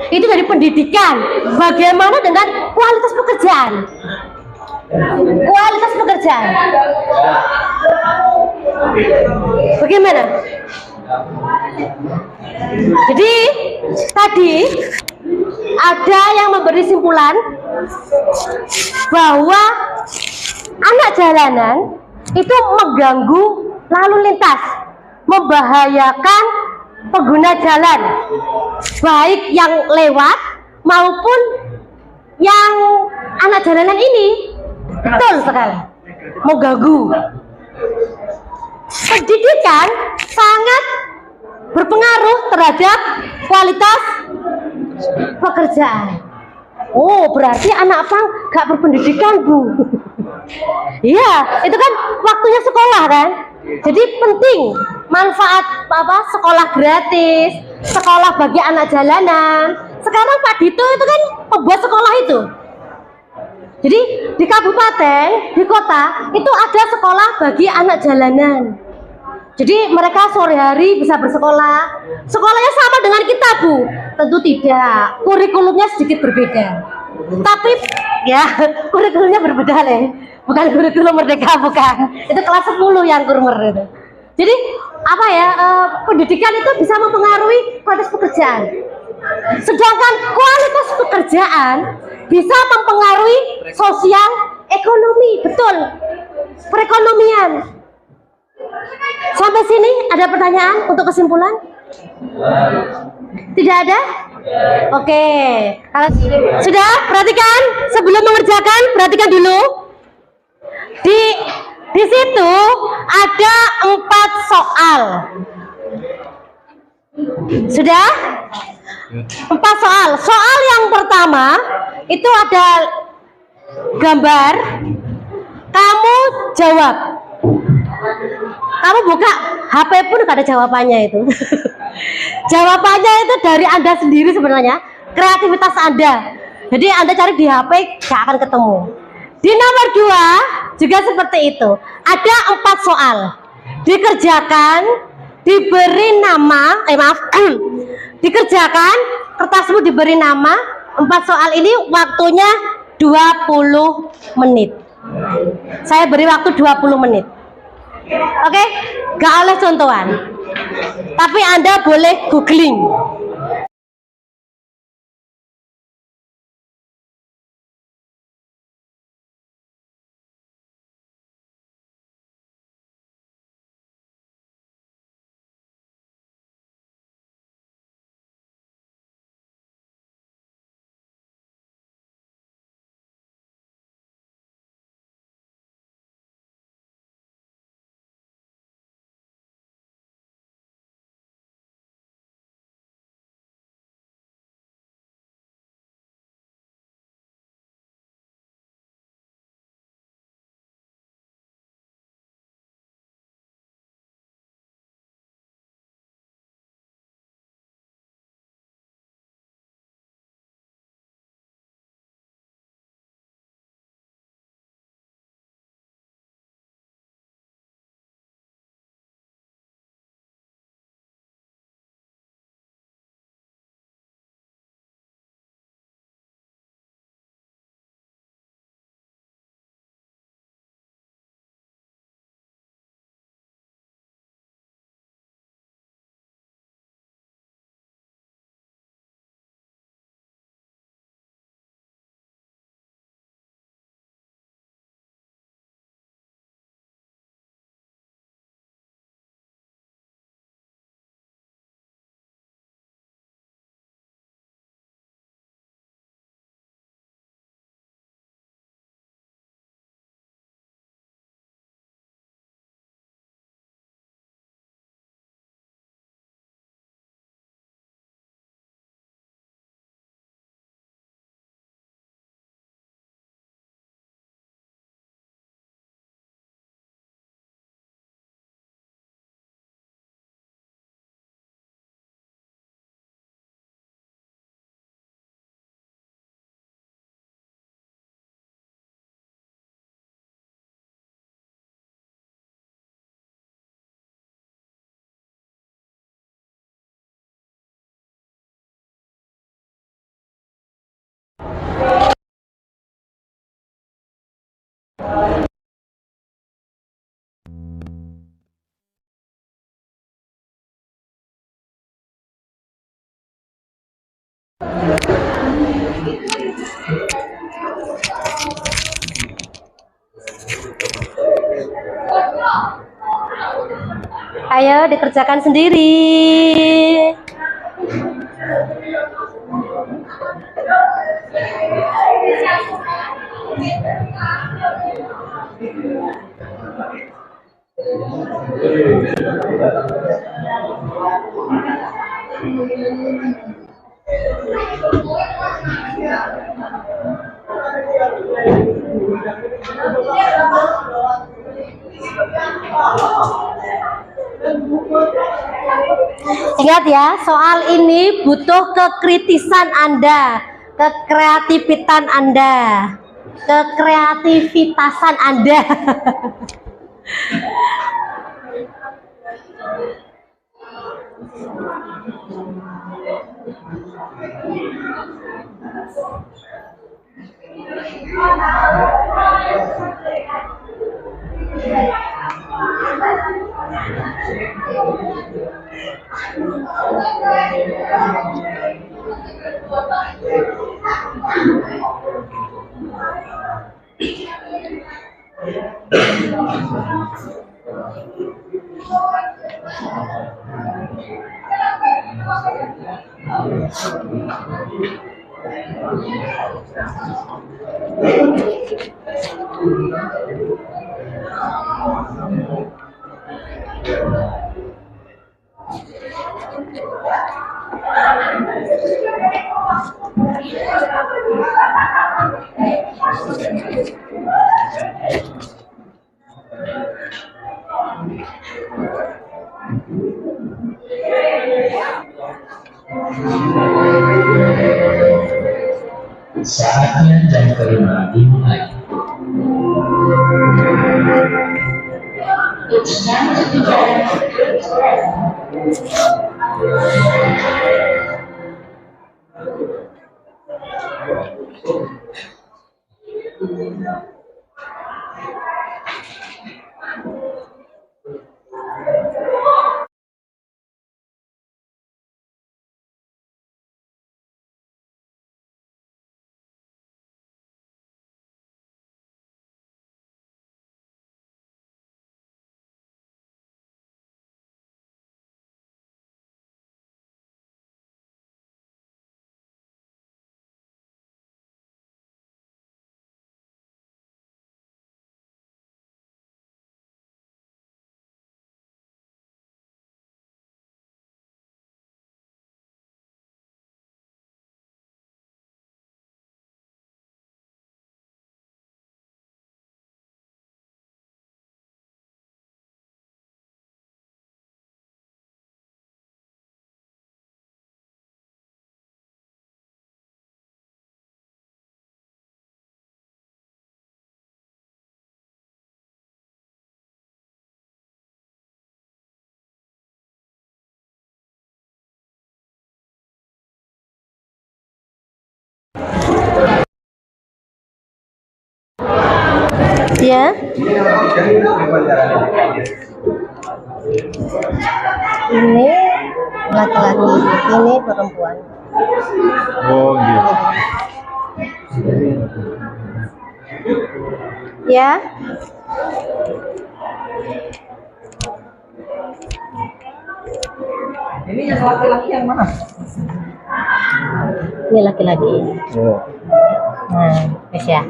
Itu dari pendidikan. Bagaimana dengan kualitas pekerjaan? Kualitas pekerjaan. Bagaimana? Jadi tadi ada yang memberi simpulan bahwa anak jalanan itu mengganggu lalu lintas, membahayakan pengguna jalan, baik yang lewat maupun yang anak jalanan ini. Betul sekali, mengganggu. Pendidikan sangat berpengaruh terhadap kualitas pekerjaan. Oh, berarti anak pang gak berpendidikan, Bu. Iya, itu kan waktunya sekolah kan. Jadi penting manfaat sekolah gratis, sekolah bagi anak jalanan. Sekarang Pak Dito itu kan membuat sekolah itu. Jadi di kabupaten, di kota itu ada sekolah bagi anak jalanan. Jadi mereka sore hari bisa bersekolah. Sekolahnya sama dengan kita, Bu? Tentu tidak. Kurikulumnya sedikit berbeda. Tapi ya kurikulumnya berbeda nih. Bukan kurikulum merdeka, bukan. Itu kelas 10 yang kurmer itu. Jadi apa ya? Pendidikan itu bisa mempengaruhi kualitas pekerjaan. Sedangkan kualitas pekerjaan bisa mempengaruhi sosial ekonomi, betul, perekonomian. Sampai sini ada pertanyaan untuk kesimpulan? Tidak ada? Oke. Kalau sudah, perhatikan sebelum mengerjakan, perhatikan dulu. Di situ ada 4 soal. Sudah? 4 soal. Soal yang pertama itu ada gambar. Kamu jawab. Kamu buka HP pun gak ada jawabannya itu. Jawabannya itu dari Anda sendiri sebenarnya, kreativitas Anda. Jadi Anda cari di HP gak akan ketemu. Di nomor 2 juga seperti itu. Ada 4 soal. Dikerjakan, diberi nama, dikerjakan, kertasmu diberi nama. 4 soal ini waktunya 20 menit. Saya beri waktu 20 menit. Oke, gak oleh contohan. Tapi Anda boleh googling. Ayo dikerjakan sendiri. Ingat ya, soal ini butuh kekritisan Anda, kekreativitasan Anda, kekreativitasan Anda. Saatnya jam kelima dimulai. Ya. Ini laki-laki, ini perempuan. Oh gitu. Ya. Ini yang laki-laki yang mana? Ini laki-laki. Oh. Nah, wes ya.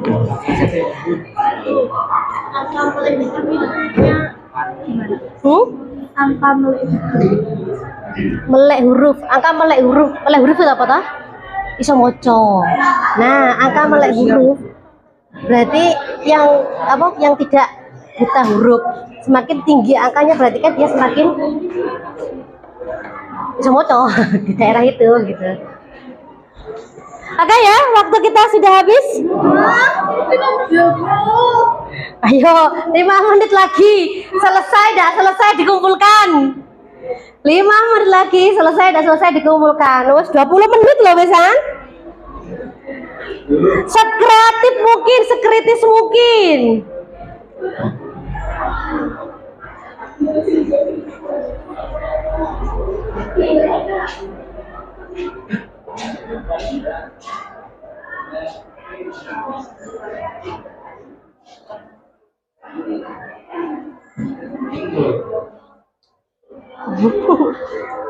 Angka Melek huruf, angka melek huruf itu apa toh? Iso moco. Nah, angka melek huruf berarti yang apa? Yang tidak buta huruf. Semakin tinggi angkanya berarti kan dia semakin iso moco di daerah itu gitu. Oke ya, waktu kita sudah habis. Ayo, 5 menit lagi. Selesai dah, selesai dikumpulkan. 5 menit lagi, selesai dah, selesai dikumpulkan. Wes 20 menit loh, besan. Sekreatif mungkin, sekritis mungkin.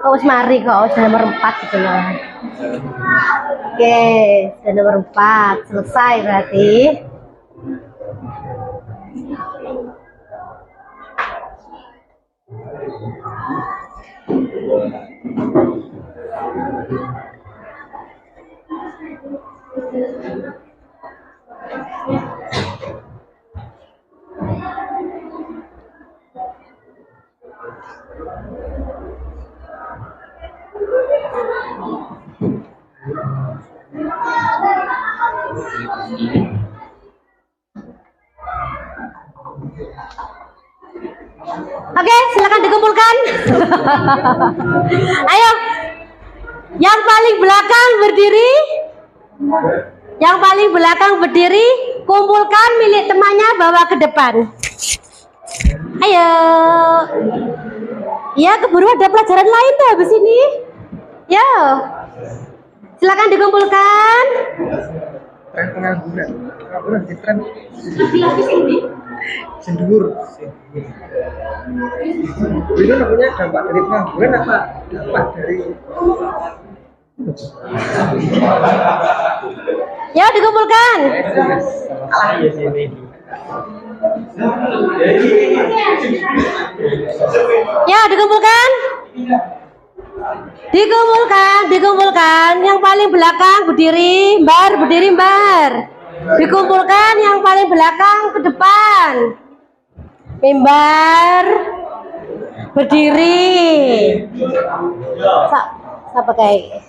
Oh, wis mari kok, sudah nomor 4 gitu ya. Oke, sudah nomor 4 selesai berarti. Oke, silakan dikumpulkan. Ayo, yang paling belakang berdiri. Yang paling belakang berdiri, kumpulkan milik temannya, bawa ke depan. Ayo. Ya, keburu ada pelajaran lain tuh habis ini. Yo, silakan dikumpulkan. Tren pengangguran. Pengangguran di tren. Sendur. Ini namanya dampak dari pengangguran apa? Dampak dari Ya, dikumpulkan. Ya, dikumpulkan. Dikumpulkan. Yang paling belakang berdiri, mbar. Dikumpulkan yang paling belakang ke depan. Mimbar. Berdiri. Siapa kayak?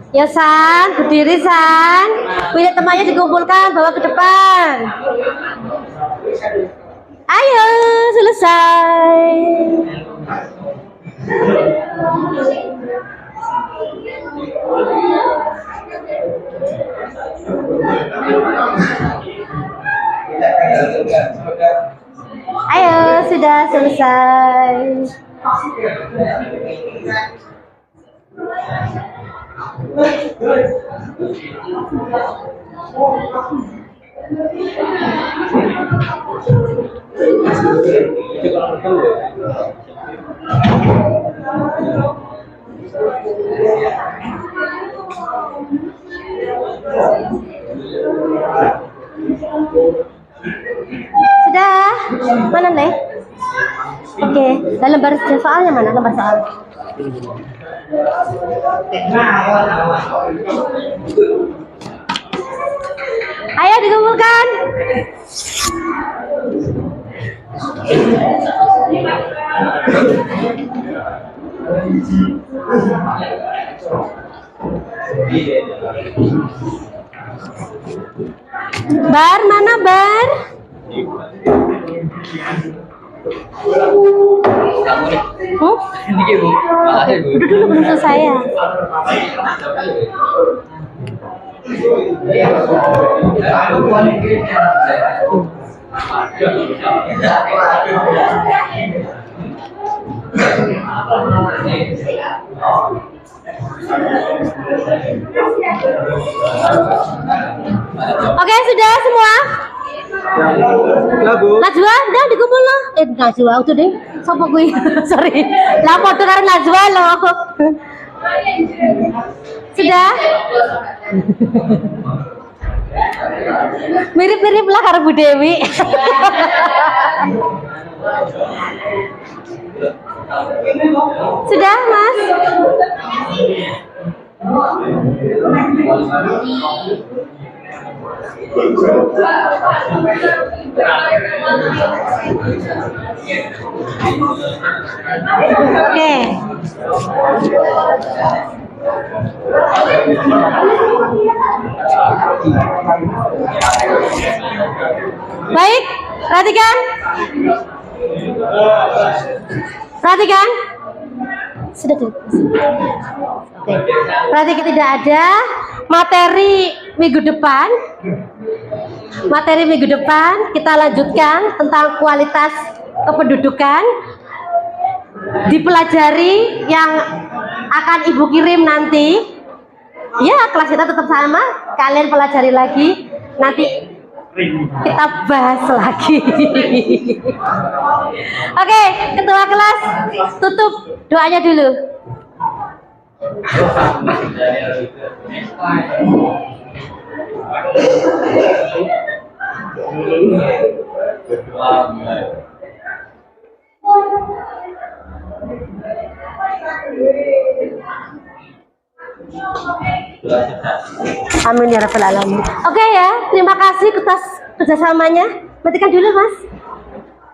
Ya San, berdiri San. Milik temannya dikumpulkan, bawa ke depan. Ayo, selesai. Ayo, sudah selesai. Sudah? Mana nih? Oke, dan lembar soalnya mana? Lembar soal. Ayo dikumpulkan. Bar mana bar? Ini Bu. Duduk dulu belum selesai ya. Oke, sudah semua? Ya, Bu. Najwa, udah dikumpul loh. Najwa, udah deh. Sopo gue? Sorry. Lah foto karo Najwa loh. Sudah? Mirip-mirip lah karo Bu Dewi. Sudah, Mas? Oke. Baik, perhatikan. Perhatikan. Sudah tuh. Oke. Perhatikan, tidak ada materi minggu depan. Materi minggu depan kita lanjutkan tentang kualitas kependudukan. dipelajari yang akan ibu kirim nanti. Ya, kelas kita tetap sama, kalian pelajari lagi, nanti kita bahas lagi. Oke, ketua kelas tutup doanya dulu. Amin ya rabbal alamin. Oke ya, terima kasih atas kerjasamanya. Matikan dulu Mas.